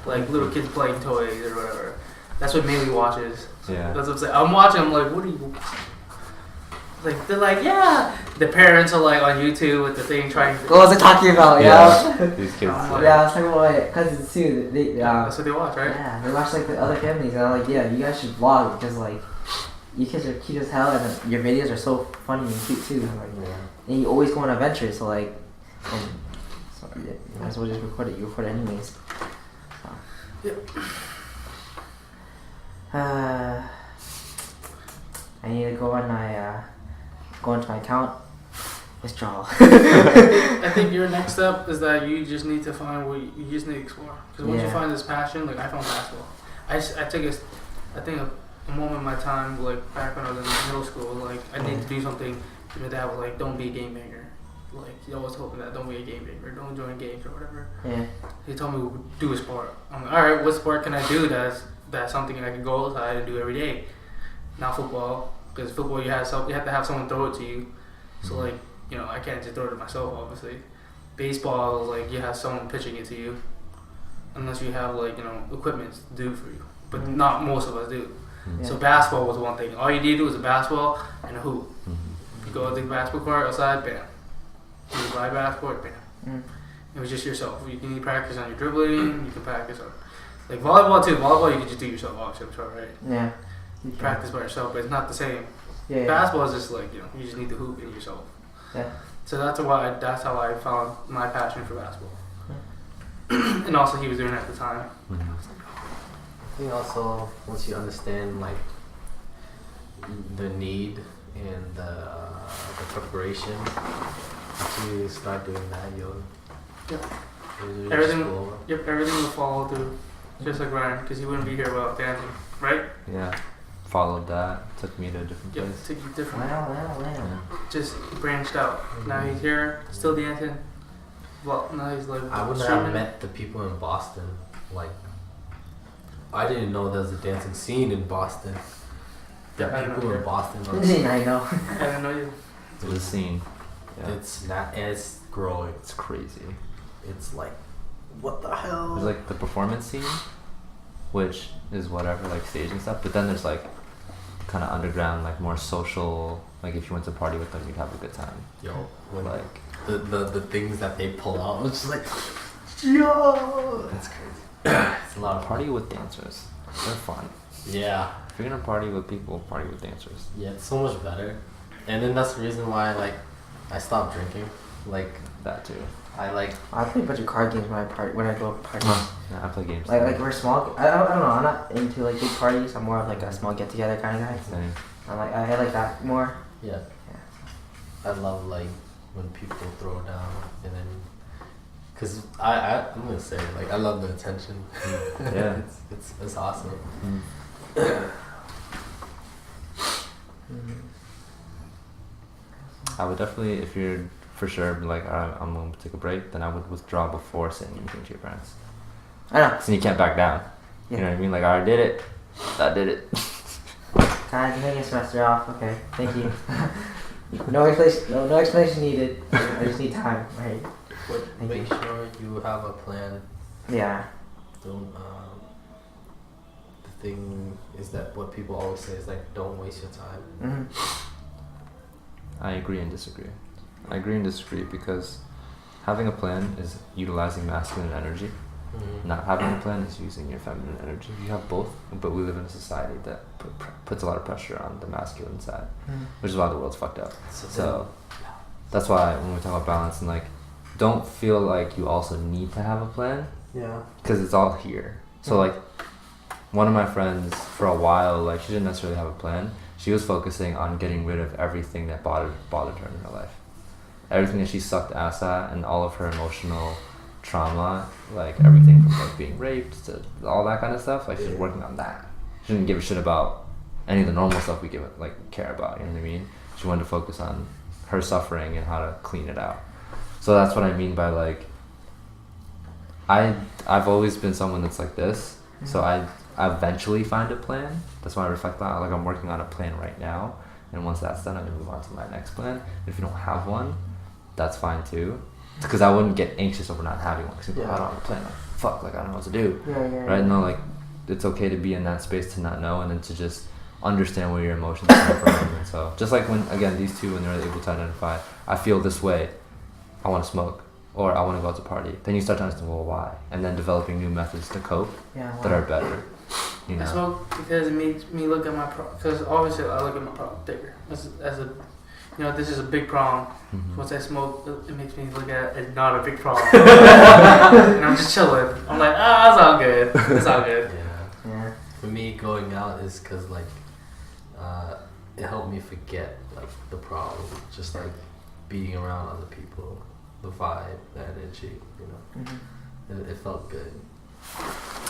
like little kids playing toys or whatever. That's what Mainly watches. Yeah. That's what I'm saying. I'm watching. I'm like, what are you? Like they're like, yeah. The parents are like on YouTube with the thing trying to. What was I talking about? Yeah. These kids. Yeah. Like, Yeah, I was talking about my cousins too. That's what they watch, right? Yeah, they watch like the other families, and I'm like, yeah, you guys should vlog because like, you kids are cute as hell, and your videos are so funny and cute too. Like, and you always go on adventures, so like, and so yeah, you might as well just record it. You record it anyways. So. Yep. I need to go on my go into my account. Withdrawal. I think your next step is that you just need to find what you just need to explore. Because once you Yeah. find this passion, like I found basketball. I took a moment in my time, like back when I was in middle school, like I needed to do something. And my dad was like, "Don't be a game banger." Like he always told me that, "Don't be a game banger. Don't join games or whatever." Yeah. He told me do a sport. I'm like, all right, what sport can I do that's something I can go outside and do every day? Not football, because football you have to have someone throw it to you. So like, you know, I can't just throw it to myself, obviously. Baseball is like you have someone pitching it to you, unless you have like, you know, equipment to do for you. But not most of us do. Yeah. So basketball was one thing. All you need to do is a basketball and a hoop. You go to the basketball court outside, bam. You buy a basketball, bam. Mm. It was just yourself. You can practice on your dribbling. You can practice on like volleyball too. Volleyball you can just do yourself, obviously. I'm sure, right? Yeah. You practice by yourself, but it's not the same. Yeah. Basketball is just like, you know, you just need to hoop in yourself. Yeah. So that's how I found my passion for basketball. And also he was doing it at the time. I think also once you understand like the need and the preparation, once you start doing that, you'll Everything will follow through, just like Ryan, because he wouldn't be here without dancing, right? Yeah. Followed that. Took me to a different Yeah, place. took you different. Wow. Just branched out. Now he's here, still dancing. Well, now he's like. I wouldn't have met the people in Boston. Like, I didn't know there was a dancing scene in Boston. The I don't people know. in Boston are. I know. I didn't know you. It was a scene. Yeah. It's not. And it's growing. It's crazy. It's like, what the hell? There's like the performance scene, which is whatever, like stage and stuff. But then there's like kind of underground, like more social. Like if you went to party with them, you'd have a good time. Yo, when Like the things that they pull out, it's just like, yo, that's crazy. It's a lot of party with dancers. They're fun. Yeah. If you're gonna party with people, party with dancers. Yeah, it's so much better. And then that's the reason why like I stopped drinking. Like That too. I like I play a bunch of card games when I go to parties. Yeah, I play games. Like we're small. I don't know. I'm not into like big parties. I'm more of like a small get together kind of guy. Same. I like that more. yeah. I love like when people throw down and then cause I'm gonna say like I love the attention. Yeah. it's awesome. I would definitely, if you're for sure like, alright, I'm gonna take a break, then I would withdraw before saying anything to your parents. I know. So you can't back down. Yeah. You know what I mean? Like, I did it. I did it. Guys, I'm taking a semester off. Okay, thank you. No explanation needed. I just need time. Right. But Thank make you. sure you have a plan. Yeah. Don't the thing is that what people always say is like don't waste your time. Mm-hmm. I agree and disagree. I agree and disagree because having a plan is utilizing masculine energy. Not having a plan is using your feminine energy. You have both, but we live in a society that puts a lot of pressure on the masculine side, which is why the world's fucked up. So that's why when we talk about balance and like, don't feel like you also need to have a plan. Yeah. Because it's all here. So like, one of my friends for a while, like she didn't necessarily have a plan. She was focusing on getting rid of everything that bothered her in her life. Everything that she sucked ass at and all of her emotional trauma, like everything from like being raped to all that kind of stuff, like she's working on that. She didn't give a shit about any of the normal stuff we care about, you know what I mean? She wanted to focus on her suffering and how to clean it out. So that's what I mean by like, I've always been someone that's like this, so I eventually find a plan. That's why I reflect on, like I'm working on a plan right now, and once that's done I'm gonna move on to my next plan. If you don't have one, that's fine too. Because I wouldn't get anxious over not having one. Because I don't have a plan. Like, fuck, like I don't know what to do. Right? No, like it's okay to be in that space to not know, and then to just understand where your emotions come from. And so, just like when again these two, when they're able to identify, I feel this way, I want to smoke, or I want to go out to party. Then you start to understand, well, why, and then developing new methods to cope that are better. You know? I smoke because it makes me look at my because obviously I look at my problem bigger as a. You know, this is a big problem. Once I smoke, it makes me look at it not a big problem. And I'm just chilling. I'm like, it's all good. It's all good. Yeah. For me, going out is because like, it helped me forget like the problem. Just like being around other people, the vibe, the energy. You know, it felt good.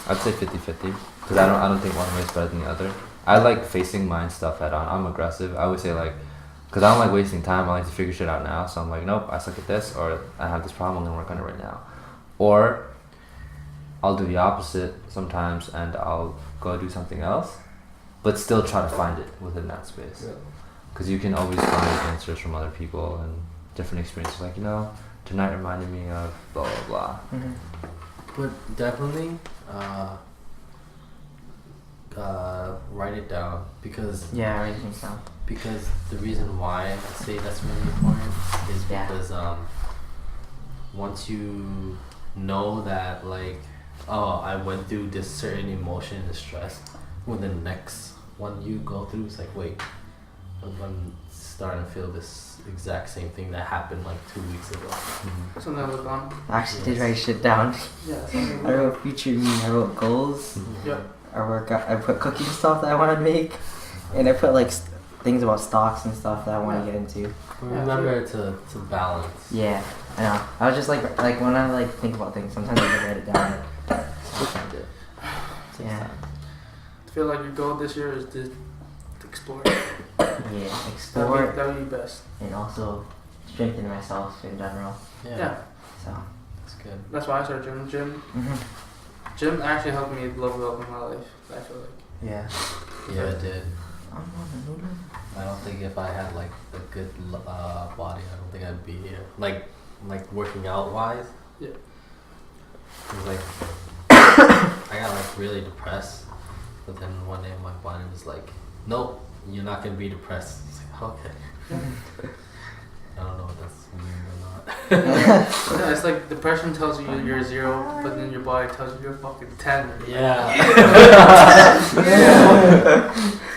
I'd say 50-50 because I don't think one way is better than the other. I like facing my stuff head on. I'm aggressive. I always say like. Because I don't like wasting time, I like to figure shit out now. So I'm like, nope, I suck at this, or I have this problem, I'm gonna work on it right now. Or I'll do the opposite sometimes and I'll go do something else, but still try to find it within that space. Because you can always find answers from other people and different experiences. Like, you know, tonight reminded me of blah, blah, blah. But definitely, write it down because write things down. Because the reason why I say that's really important is because once you know that like, oh, I went through this certain emotion and stress, when the next one you go through, it's like, wait, I'm starting to feel this exact same thing that happened like 2 weeks ago. So that was fun. I actually did write shit down. I wrote future me. I wrote goals. I put cooking stuff that I want to make, and I put like things about stocks and stuff that I want to get into. Remember to balance. Yeah, I know. I was just like when I like think about things, sometimes I just write it down. Yeah. I feel like your goal this year is to explore. Yeah, explore. That would be best. And also strengthen myself in general. Yeah. So. That's good. That's why I started gym. Gym actually helped me level up in my life. I feel like. Yeah. Yeah, it did. I don't think if I had like a good body, I don't think I'd be here. Like working out wise. Yeah. It was like I got like really depressed, but then one day my body was like, nope, you're not gonna be depressed. It's like, okay. I don't know if that's weird or not. Yeah, it's like depression tells you you're 0, but then your body tells you you're fucking 10. Yeah.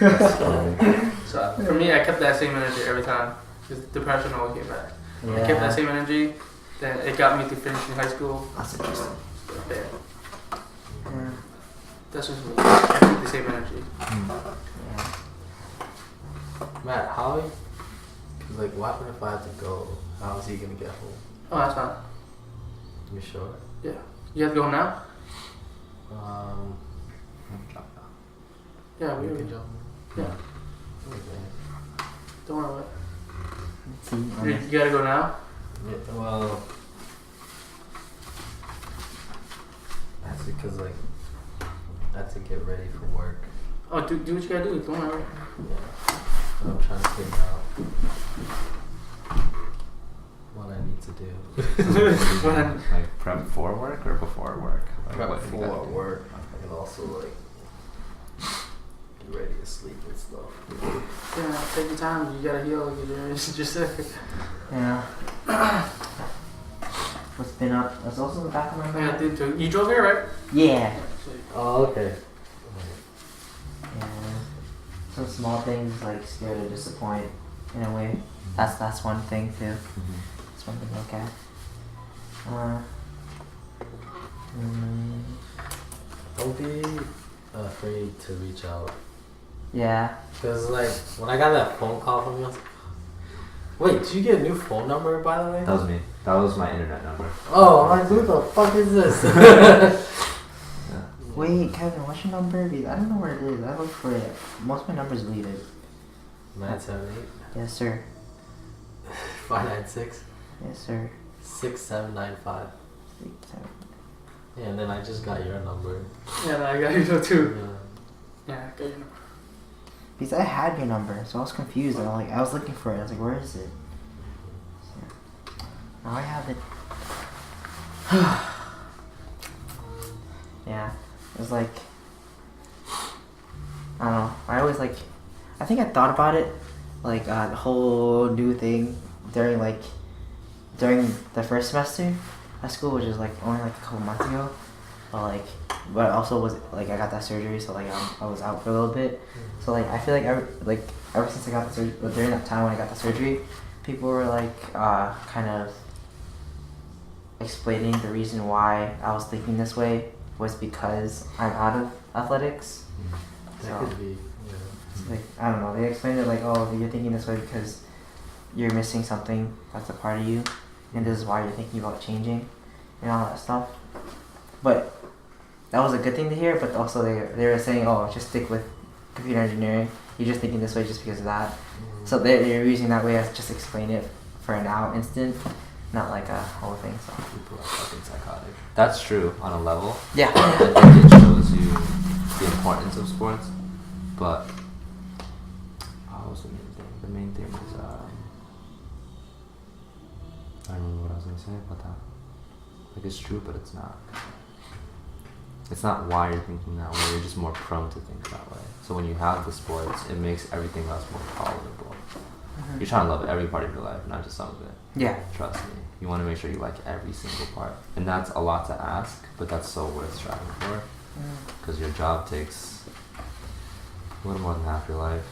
That's scary. So for me, I kept that same energy every time. Because depression always came back. I kept that same energy. Then it got me to finishing high school. That's interesting. Yeah. Yeah. That's just me. I keep the same energy. Yeah. Matt, how? Cause like, what happened if I had to go? How is he gonna get home? Oh, that's fine. You sure? Yeah. You have to go now? Yeah, we we can can. jump. Yeah. Okay. Don't worry about See, it. You gotta go now? Yeah, well, that's because like I have to get ready for work. Oh, do what you gotta do. Don't worry. Yeah, but I'm trying to figure out what I need to do. Like prep for work or before work? Like Prep what you gotta for do? work and also like get ready to sleep and stuff. Yeah, take your time. You gotta heal. You're just sick. Yeah. What's been up? That's also in the back of my Yeah, mind. dude, too. You drove here, right? Yeah. Oh, okay. Yeah. Some small things like scare to disappoint in a way. That's one thing too. Mhm. That's one thing to look at. Don't be afraid to reach out. Yeah. Cause like when I got that phone call from you, I was like, wait, did you get a new phone number by the way? That was me. That was my internet number. Oh, I'm like, who the fuck is this? Yeah. Wait, Kevin, what's your number? Because I don't know where it is. I looked for it. Most of my numbers deleted. 978 Yes, sir. 596 Yes, sir. 6795. 6, 7. Yeah, and then I just got your number. Yeah, no, I got your number too. Yeah. Yeah, I got your number. Because I had your number, so I was confused. And I was looking for it. I was like, where is it? So, now I have it. Yeah. It was like, I don't know. I always like, I think I thought about it, like the whole new thing during the first semester at school, which is like only like a couple months ago. But also was like I got that surgery, so like I was out for a little bit. So like I feel like ever since I got the surgery, during that time when I got the surgery, people were like kind of explaining the reason why I was thinking this way was because I'm out of athletics. That So could be, yeah. it's like I don't know. They explained it like, oh, you're thinking this way because you're missing something that's a part of you, and this is why you're thinking about changing, and all that stuff. But that was a good thing to hear. But also they were saying, oh, just stick with computer engineering. You're just thinking this way just because of that. So they're using that way as just explain it for an now instant, not like a whole thing. So People are fucking psychotic. That's true on a level. yeah. I think it shows you the importance of sports, but what was the main thing? The main thing was I don't remember what I was gonna say about that. Like it's true, but it's not. It's not why you're thinking that way. You're just more prone to think that way. So when you have the sports, it makes everything else more tolerable. You're trying to love every part of your life, not just some of it. Yeah. Trust me. You want to make sure you like every single part. And that's a lot to ask, but that's so worth striving for. Because your job takes a little more than half your life.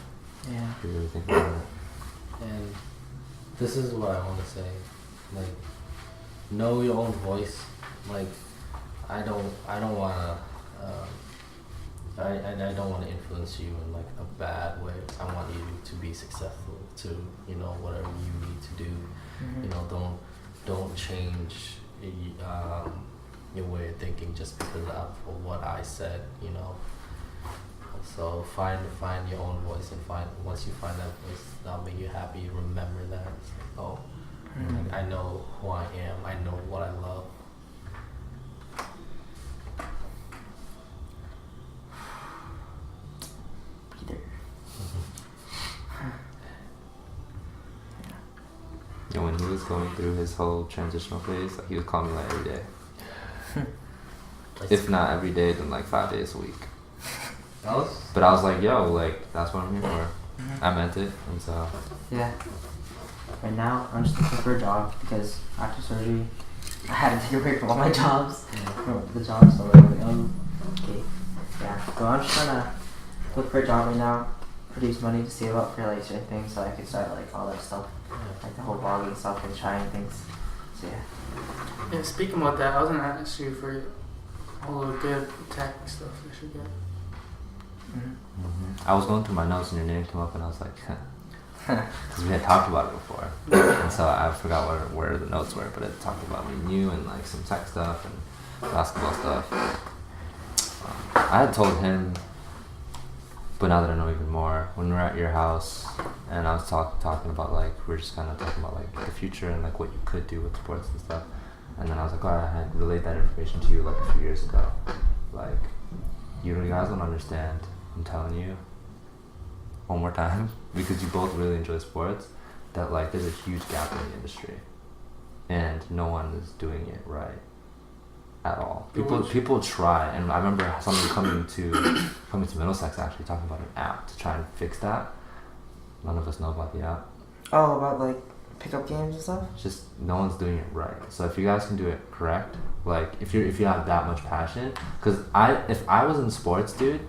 Yeah. If you really think about it. And this is what I want to say. Like, know your own voice. Like, I don't wanna, I don't wanna influence you in like a bad way. I want you to be successful, to whatever you need to do. Mhm. You know, don't change your way of thinking just because of what I said. You know, so find your own voice, and once you find that voice, that'll make you happy. Remember that. It's like, oh, Mhm. I know who I am. I know what I love. Peter. You know, when he was going through his whole transitional phase, like, he would call me like every day. If not every day, then like 5 days a week. But I was like, yo, like, that's what I'm here for. I meant it, and so. Yeah. Right now, I'm just looking for a job because after surgery, I had to take a break from all my jobs. From the jobs, so like, okay. Yeah. So I'm just trying to look for a job right now. produce money to save up for like certain things, so I could start like all that stuff, like the whole blogging stuff and trying things. So yeah. And speaking about that, I was gonna ask you for all the good tech stuff that you get. I was going through my notes and your name came up and I was like, because we had talked about it before, and so I forgot where the notes were, but it talked about me and you and like some tech stuff and basketball stuff. I had told him, but now that I know even more, when we were at your house and I was talking about like, we were just kind of talking about like the future and like what you could do with sports and stuff, and then I was like, oh, I had relayed that information to you like a few years ago, like you guys don't understand, I'm telling you one more time, because you both really enjoy sports, that like there's a huge gap in the industry and no one is doing it right at all. People try, and I remember somebody coming to Middlesex actually talking about an app to try and fix that. None of us know about the app. Oh, about like pickup games and stuff? Just no one's doing it right. So if you guys can do it correct, like if you have that much passion, because if I was in sports, dude,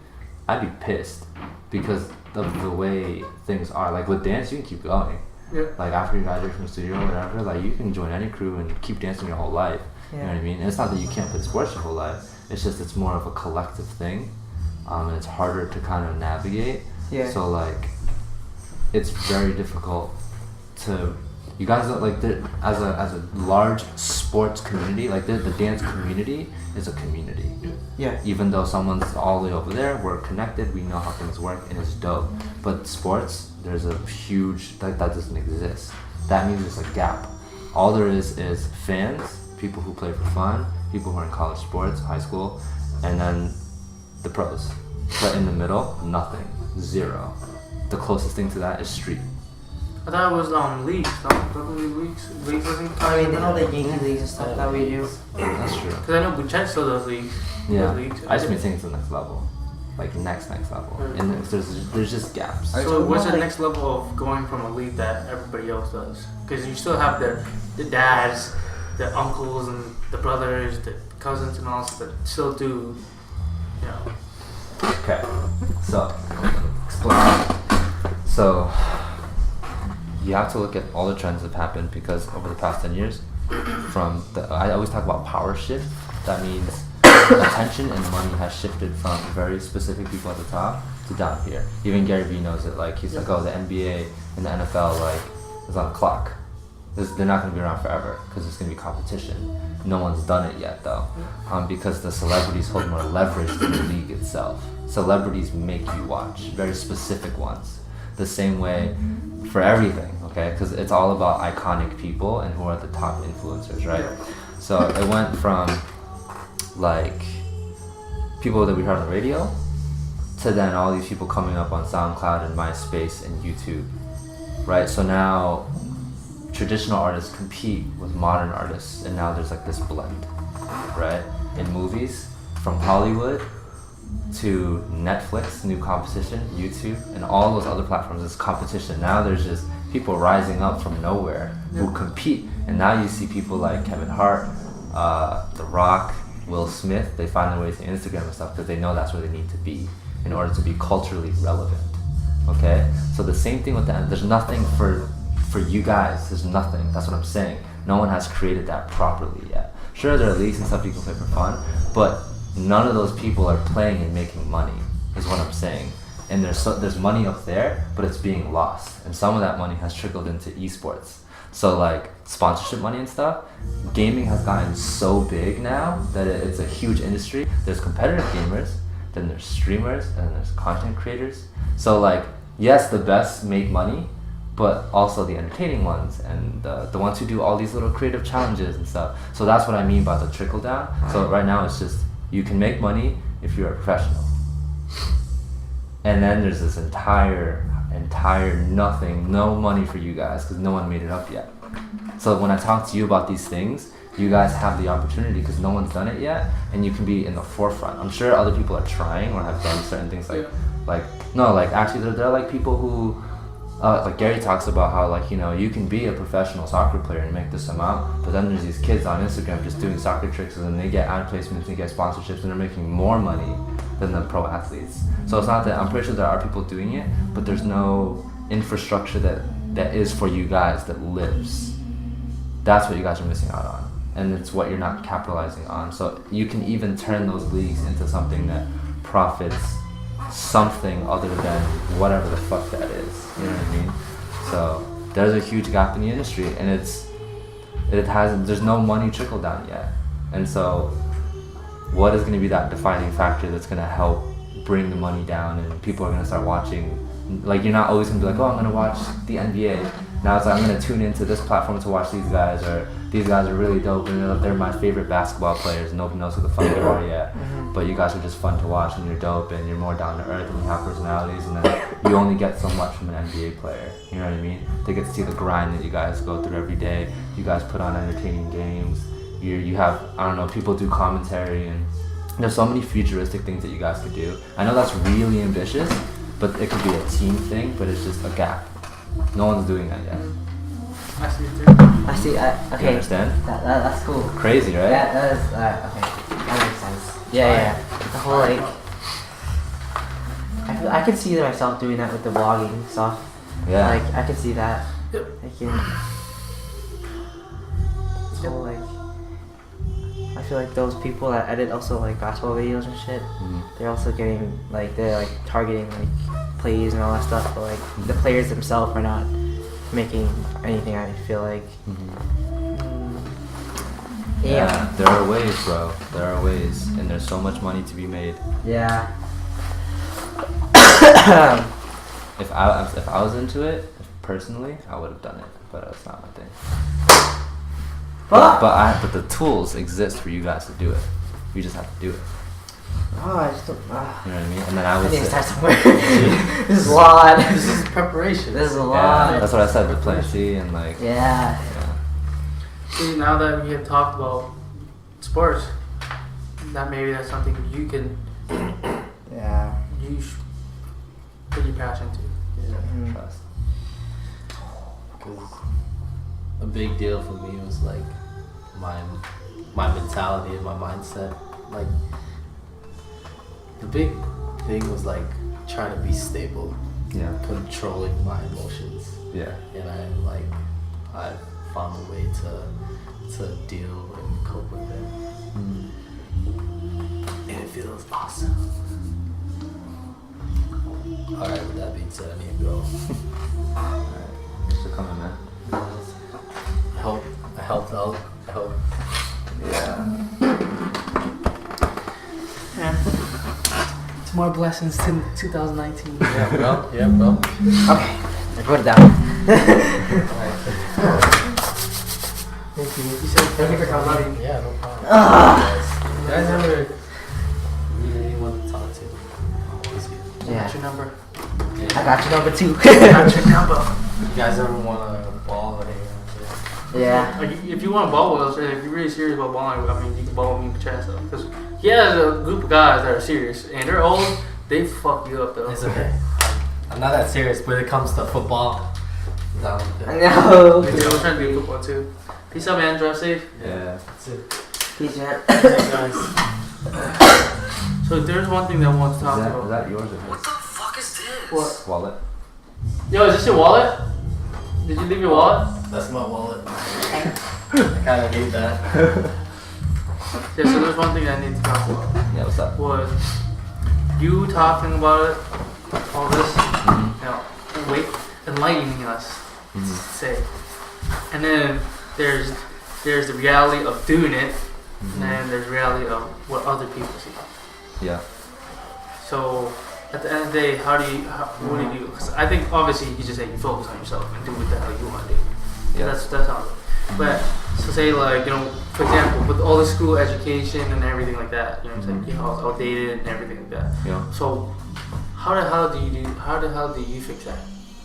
I'd be pissed because of the way things are. Like with dance, you can keep going. Yeah. Like after you graduate from the studio or whatever, like you can join any crew and keep dancing your whole life. You know what I mean? And it's not that you can't play sports your whole life. It's just it's more of a collective thing, and it's harder to kind of navigate. Yeah. So like, it's very difficult to. You guys don't like as a large sports community, like the dance community is a community. Yeah. Even though someone's all the way over there, we're connected. We know how things work, and it's dope. But sports, there's a huge that doesn't exist. That means there's a gap. All there is fans. People who play for fun, people who are in college sports, high school, and then the pros. But in the middle, nothing. Zero. The closest thing to that is street. I thought it was leagues. Don't leagues doesn't count. I mean, all the Yankee leagues and stuff that we do. That's true. Because I know Buchet still does leagues. Yeah. Leagues. I just mean things to the next level. Like next level. And there's just gaps. So what's the next level of going from a league that everybody else does? Because you still have the dads, the uncles and the brothers, the cousins and all that still do, you know. Okay, so explain. So you have to look at all the trends that have happened, because over the past 10 years, I always talk about power shift. That means attention and money has shifted from very specific people at the top to down here. Even Gary Vee knows it. Like he's like, oh, the NBA and the NFL like is on a clock. They're not going to be around forever because there's going to be competition. No one's done it yet though, because the celebrities hold more leverage than the league itself. Celebrities make you watch, very specific ones. The same way for everything, okay? Because it's all about iconic people and who are the top influencers, right? So it went from like people that we heard on the radio to then all these people coming up on SoundCloud and MySpace and YouTube, right? So now traditional artists compete with modern artists, and now there's like this blend, right? In movies, from Hollywood to Netflix, new competition, YouTube, and all those other platforms, there's competition. Now there's just people rising up from nowhere who compete, and now you see people like Kevin Hart, The Rock, Will Smith, they find their way to Instagram and stuff because they know that's where they need to be in order to be culturally relevant, okay? So the same thing with that, there's nothing for you guys, there's nothing, that's what I'm saying. No one has created that properly yet. Sure, there are leagues and stuff you can play for fun, but none of those people are playing and making money, is what I'm saying. And there's money up there, but it's being lost. And some of that money has trickled into esports. So like sponsorship money and stuff, gaming has gotten so big now that it's a huge industry. There's competitive gamers, then there's streamers, and then there's content creators. So like, yes, the best make money, but also the entertaining ones and the ones who do all these little creative challenges and stuff. So that's what I mean by the trickle down. So right now it's just, you can make money if you're a professional. And then there's this entire nothing, no money for you guys because no one made it up yet. So when I talk to you about these things, you guys have the opportunity because no one's done it yet, and you can be in the forefront. I'm sure other people are trying or have done certain things actually there are like people who, like Gary talks about how like, you know, you can be a professional soccer player and make this amount, but then there's these kids on Instagram just doing soccer tricks and then they get ad placements and get sponsorships and they're making more money than the pro athletes. So it's not that, I'm pretty sure there are people doing it, but there's no infrastructure that is for you guys that lives. That's what you guys are missing out on, and it's what you're not capitalizing on. So you can even turn those leagues into something that profits something other than whatever the fuck that is. You know what I mean? So there's a huge gap in the industry, and there's no money trickle down yet. And so what is going to be that defining factor that's going to help bring the money down, and people are going to start watching? Like, you're not always going to be like, oh, I'm going to watch the NBA. Now it's like, I'm going to tune into this platform to watch these guys, or these guys are really dope and they're my favorite basketball players and nobody knows who the fuck they are yet. But you guys are just fun to watch, and you're dope, and you're more down to earth, and you have personalities, and then you only get so much from an NBA player. You know what I mean? They get to see the grind that you guys go through every day. You guys put on entertaining games. You have, I don't know, people do commentary, and there's so many futuristic things that you guys could do. I know that's really ambitious, but it could be a team thing, but it's just a gap. No one's doing that yet. I see it too. I see. Okay. You understand? That's cool. Crazy, right? That is okay. That makes sense. Yeah. The whole like, I can see myself doing that with the vlogging stuff. Yeah. Like I can see that. Yep. So like, I feel like those people that edit also like basketball videos and shit, they're also getting like, they're like targeting like plays and all that stuff, but like the players themselves are not making anything. I feel like. Yeah, there are ways, bro. There are ways, and there's so much money to be made. Yeah. If I was into it personally, I would have done it, but that's not my thing. But the tools exist for you guys to do it. You just have to do it. Oh, I just don't. You know what I mean? And then I would need to say, start somewhere. This is a lot. This is preparation. This is a yeah, lot. that's what I said, the plan C and like. Yeah. See, now that we have talked about sports, that maybe that's something you can Yeah. put your passion to. Mm. Trust. Because a big deal for me was like my mentality and my mindset. Like the big thing was like trying to be stable, Yeah. controlling my emotions, Yeah. and I found a way to deal and cope with it, and it feels awesome. All right, with that being said, I need to go. Alright. Thanks for coming, man. I helped out. Yeah. It's more blessings to 2019. Yeah, bro. Okay. I wrote it down. Thank you. You said thank you for coming. Yeah, no problem. You guys ever Need anyone to talk to? I'm always here. Yeah. got your number? I got your number too. Got your number. You guys ever want a ball or anything? Yeah. Like, if you want to ball with us, and if you're really serious about balling, I mean, you can ball with me and Chea. Because he has a group of guys that are serious, and they're old. They fuck you up though. It's okay. I'm not that serious, but when it comes to football, down with I it. know. Me too. I'm trying to do football too. Peace out, man. Drive safe. Yeah. That's it. Peace, man. Guys. So there's one thing that I want to talk Is about. that yours or his? Fuck is this? What? Wallet? Yo, is this your wallet? Did you leave your wallet? That's my wallet. I kind of need that. Yeah, so there's one thing I need to talk about. Yeah, what's up? Was you talking about it, all this, enlightening us, to say. And then there's the reality of doing it, and then there's reality of what other people see. Yeah. So at the end of the day, what do you do? Because I think obviously you can just say you focus on yourself and do what the hell you want to do. Yeah. That's how. But so say like, you know, for example, with all the school education and everything like that, you know what I'm saying? You know, it's outdated and everything like that. Yeah. So how the hell do you fix that?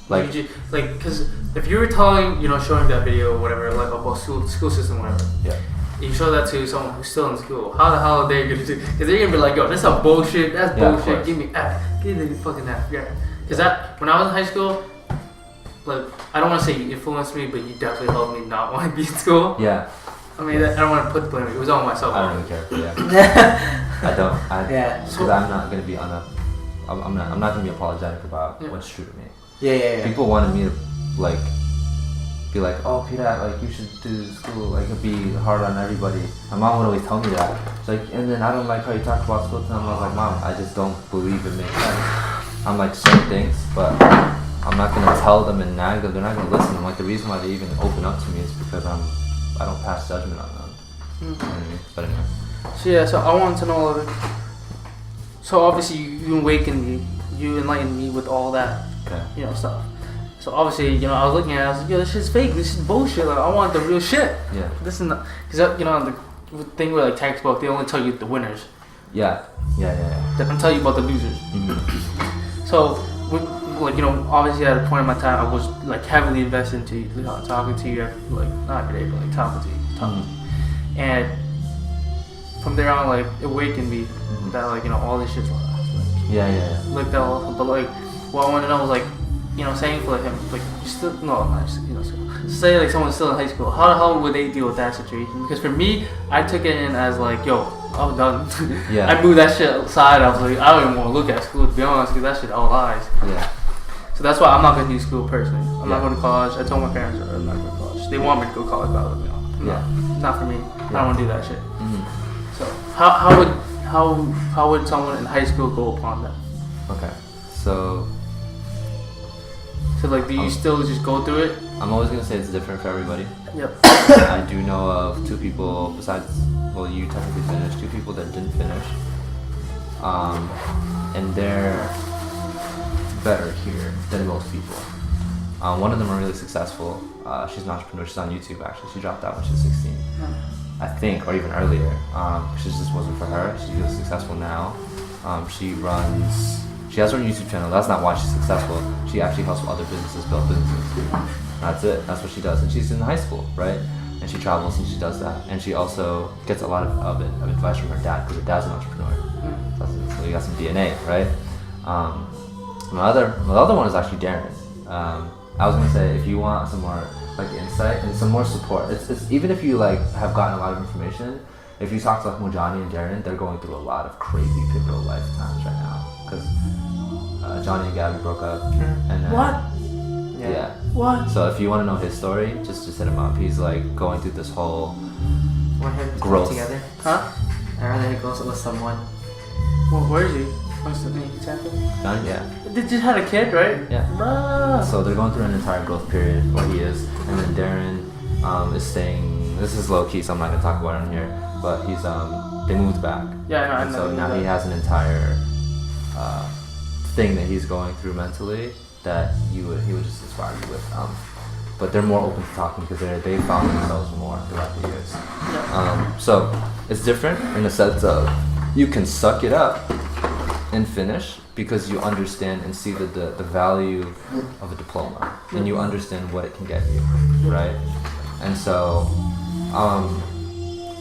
Like, because if you were telling, you know, showing that video or whatever, like about school system, whatever. yeah. You show that to someone who's still in school. How the hell are they gonna do? Because they're gonna be like, yo, that's some bullshit. That's Yeah, of bullshit. course. Give me F. Give me fucking F. Yeah. Because that when I was in high school, like I don't want to say you influenced me, but you definitely helped me not want to be in school. Yeah. I mean, I don't want to put the blame. It was all myself. I don't really care. Yeah. I don't. Yeah. Because I'm not gonna be I'm not gonna be apologetic about Yeah. what's true to me. Yeah. People wanted me to like be like, oh Pirak, like you should do school, like be hard on everybody. My mom would always tell me that. She's like, and then I don't like how you talk about school to them. I was like, Mom, I just don't believe it makes sense. I'm like certain things, but I'm not gonna tell them and nag them. They're not gonna listen. Like the reason why they even open up to me is because I don't pass judgment on them. You know what I mean? But anyway. So yeah, so I wanted to know, like, so obviously you awakened me, you enlightened me with all that, Okay. stuff. So obviously, I was looking at it, I was like, yo, this shit's fake, this is bullshit, like, I want the real shit. Yeah. This is not, because, the thing with, like, textbook, they only tell you the winners. Yeah. They don't tell you about the losers. Mm-hmm. So, obviously at a point in my time, I was, like, heavily invested into, talking to you, like, not every day, but, like, talking to you. Mm-hmm. And from there on, like, it awakened me that, like, all this shit's lies. Yeah. Like that also, but like what I want to know was like, saying for like him, like you still say like someone's still in high school, how the hell would they deal with that situation? Because for me, I took it in as like, yo, I'm done. Yeah. I moved that shit aside. I was like, I don't even want to look at school, to be honest, because that shit all lies. Yeah. So that's why I'm not gonna do school personally. I'm not Yeah. going to college. I told my parents I'm not going to college. They want me to go to college, but I was like, no, not for me. I don't want to do that shit. Mm-hmm. So how would someone in high school go upon that? Okay. So like, do you still just go through it? I'm always gonna say it's different for everybody. Yep. I do know of 2 people besides, well, you technically finished, 2 people that didn't finish. And they're better here than most people. One of them are really successful. She's an entrepreneur. She's on YouTube actually. She dropped out when she was 16, I think, or even earlier. She just wasn't for her. She was successful now. She has her own YouTube channel. That's not why she's successful. She actually helps other businesses build businesses. That's it. That's what she does. And she's in high school, right? And she travels and she does that. And she also gets a lot of advice from her dad because her dad's an entrepreneur. So you got some DNA, right? My other one is actually Darren. I was gonna say, if you want some more like insight and some more support, it's even if you like have gotten a lot of information, if you talk to like Mojani and Darren, they're going through a lot of crazy pivotal lifetimes right now because Johnny and Gabby broke up. And then, What? Yeah. What? So if you want to know his story, just hit him up. He's like going through this whole Want him to growth. go together? Huh? I'd rather he goes with someone. Well, where is he? What's the name exactly? Johnny, yeah. They just had a kid, right? Yeah. Bruh. So they're going through an entire growth period where he is, and then Darren is staying. This is low key, so I'm not gonna talk about it in here. But he's they moved back. Yeah, I And know. so now he has an entire thing that he's going through mentally that he would just inspire you with. But they're more open to talking because they found themselves more throughout the years. So it's different in the sense of you can suck it up and finish because you understand and see the value of a diploma and you understand what it can get you, right? And so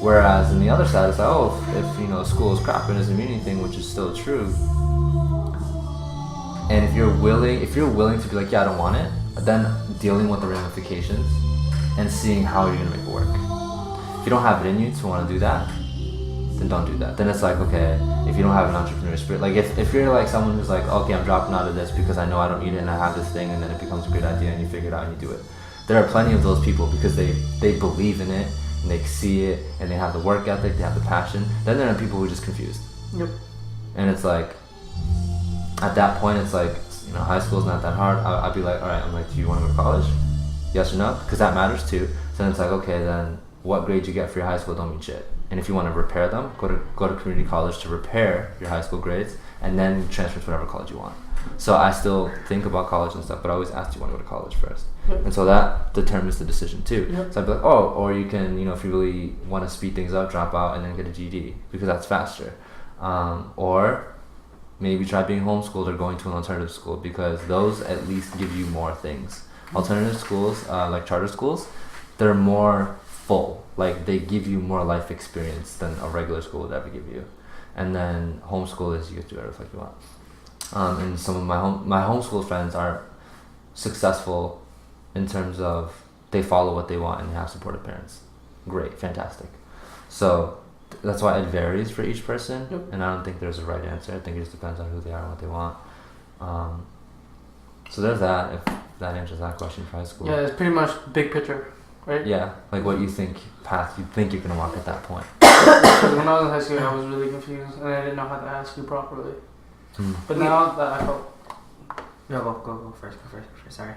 whereas in the other side it's like, if school is crap and doesn't mean anything, which is still true. And if you're willing to be like, yeah, I don't want it, then dealing with the ramifications and seeing how you're gonna make it work. If you don't have it in you to want to do that, then don't do that. Then it's like, okay, if you don't have an entrepreneurial spirit, like if you're like someone who's like, okay, I'm dropping out of this because I know I don't need it and I have this thing, and then it becomes a great idea and you figure it out and you do it. There are plenty of those people because they believe in it and they see it and they have the work ethic, they have the passion. Then there are people who are just confused. Yep. And it's like, at that point, it's like, high school's not that hard. I'd be like, all right, I'm like, do you want to go to college? Yes or no? Because that matters too. So then it's like, okay, then what grades you get for your high school don't mean shit. And if you want to repair them, go to community college to repair your high school grades, and then transfer to whatever college you want. So I still think about college and stuff, but I always ask, do you want to go to college first? Yep. And so that determines the decision too. Yep. So I'd be like, oh, or you can, if you really want to speed things up, drop out and then get a GED because that's faster. Or maybe try being homeschooled or going to an alternative school because those at least give you more things. Alternative schools, like charter schools, they're more full. Like they give you more life experience than a regular school would ever give you. And then homeschool is you get to do whatever you want. And some of my homeschool friends are successful in terms of they follow what they want and they have supportive parents. Great, fantastic. So that's why it varies for each person, Yep. and I don't think there's a right answer. I think it just depends on who they are and what they want. So there's that. If that answers that question for high school. Yeah, it's pretty much big picture, right? Yeah, like what you think path you think you're gonna walk at that point. Because when I was in high school, I was really confused, and I didn't know how to ask you properly. But now that I felt, No, go first. Go first. Sorry.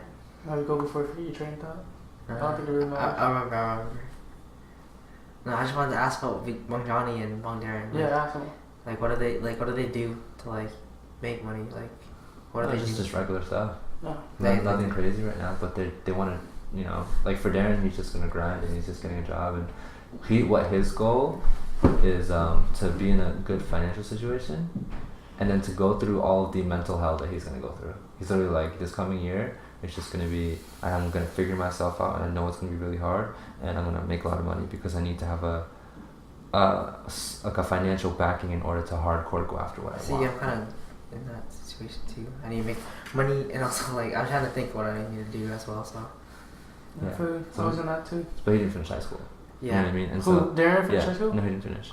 I would go before you train thought. I don't think it really matters. I remember. No, I just wanted to ask about Bang Johnny and Bang Darren. Yeah, ask them. Like, what do they do to like make money? Like, what do they do? Just regular stuff. No. Nothing crazy right now, but they want to, you know, like for Darren, he's just gonna grind and he's just getting a job, and what his goal is to be in a good financial situation, and then to go through all of the mental hell that he's gonna go through. He's literally like, this coming year, it's just gonna be, I'm gonna figure myself out, and I know it's gonna be really hard, and I'm gonna make a lot of money because I need to have like a financial backing in order to hardcore go after what I See, want. I'm kind of in that situation too. I need to make money, and also like I'm trying to think what I need to do as well. So Yeah. Yeah. I was in that too. But he didn't finish high school. You know yeah, what I mean? And Who, so Darren finished yeah, high school? no, he didn't finish.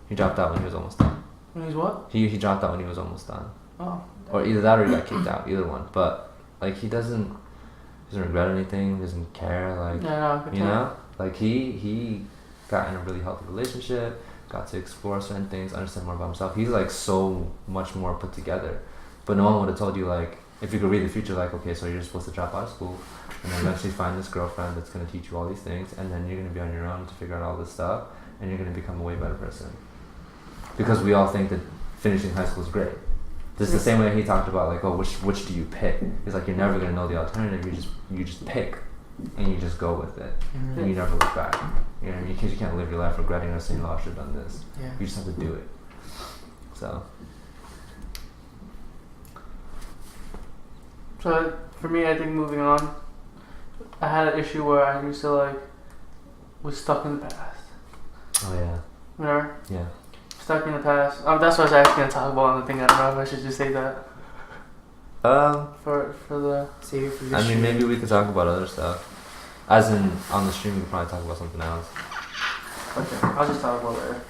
He dropped out when he was almost done. When he's what? He dropped out when he was almost done, Oh. or either that or he got kicked out. Either one. But like he doesn't regret anything. He doesn't care. Like Yeah, no, I could you tell. know, like he got in a really healthy relationship. Got to explore certain things, understand more about himself. He's like so much more put together. But no one would have told you, like, if you could read the future, like, okay, so you're supposed to drop out of school and then eventually find this girlfriend that's going to teach you all these things, and then you're going to be on your own to figure out all this stuff, and you're going to become a way better person. Because we all think that finishing high school is great. Just the same way he talked about, like, oh, which do you pick? It's like you're never going to know the alternative. You just pick, and you just go with it, and you never look back. You know what I mean? Because you can't live your life regretting or saying, oh, I should have done this. yeah. You just have to do it. So. So for me, I think moving on, I had an issue where I used to like was stuck in the past. Oh yeah. Remember? Yeah. Stuck in the past. That's what I was actually gonna talk about on the thing. I don't know if I should just say that for the. Save it for this I mean, year. maybe we could talk about other stuff. As in, on the stream, we could probably talk about something else. Okay, I'll just talk about it later.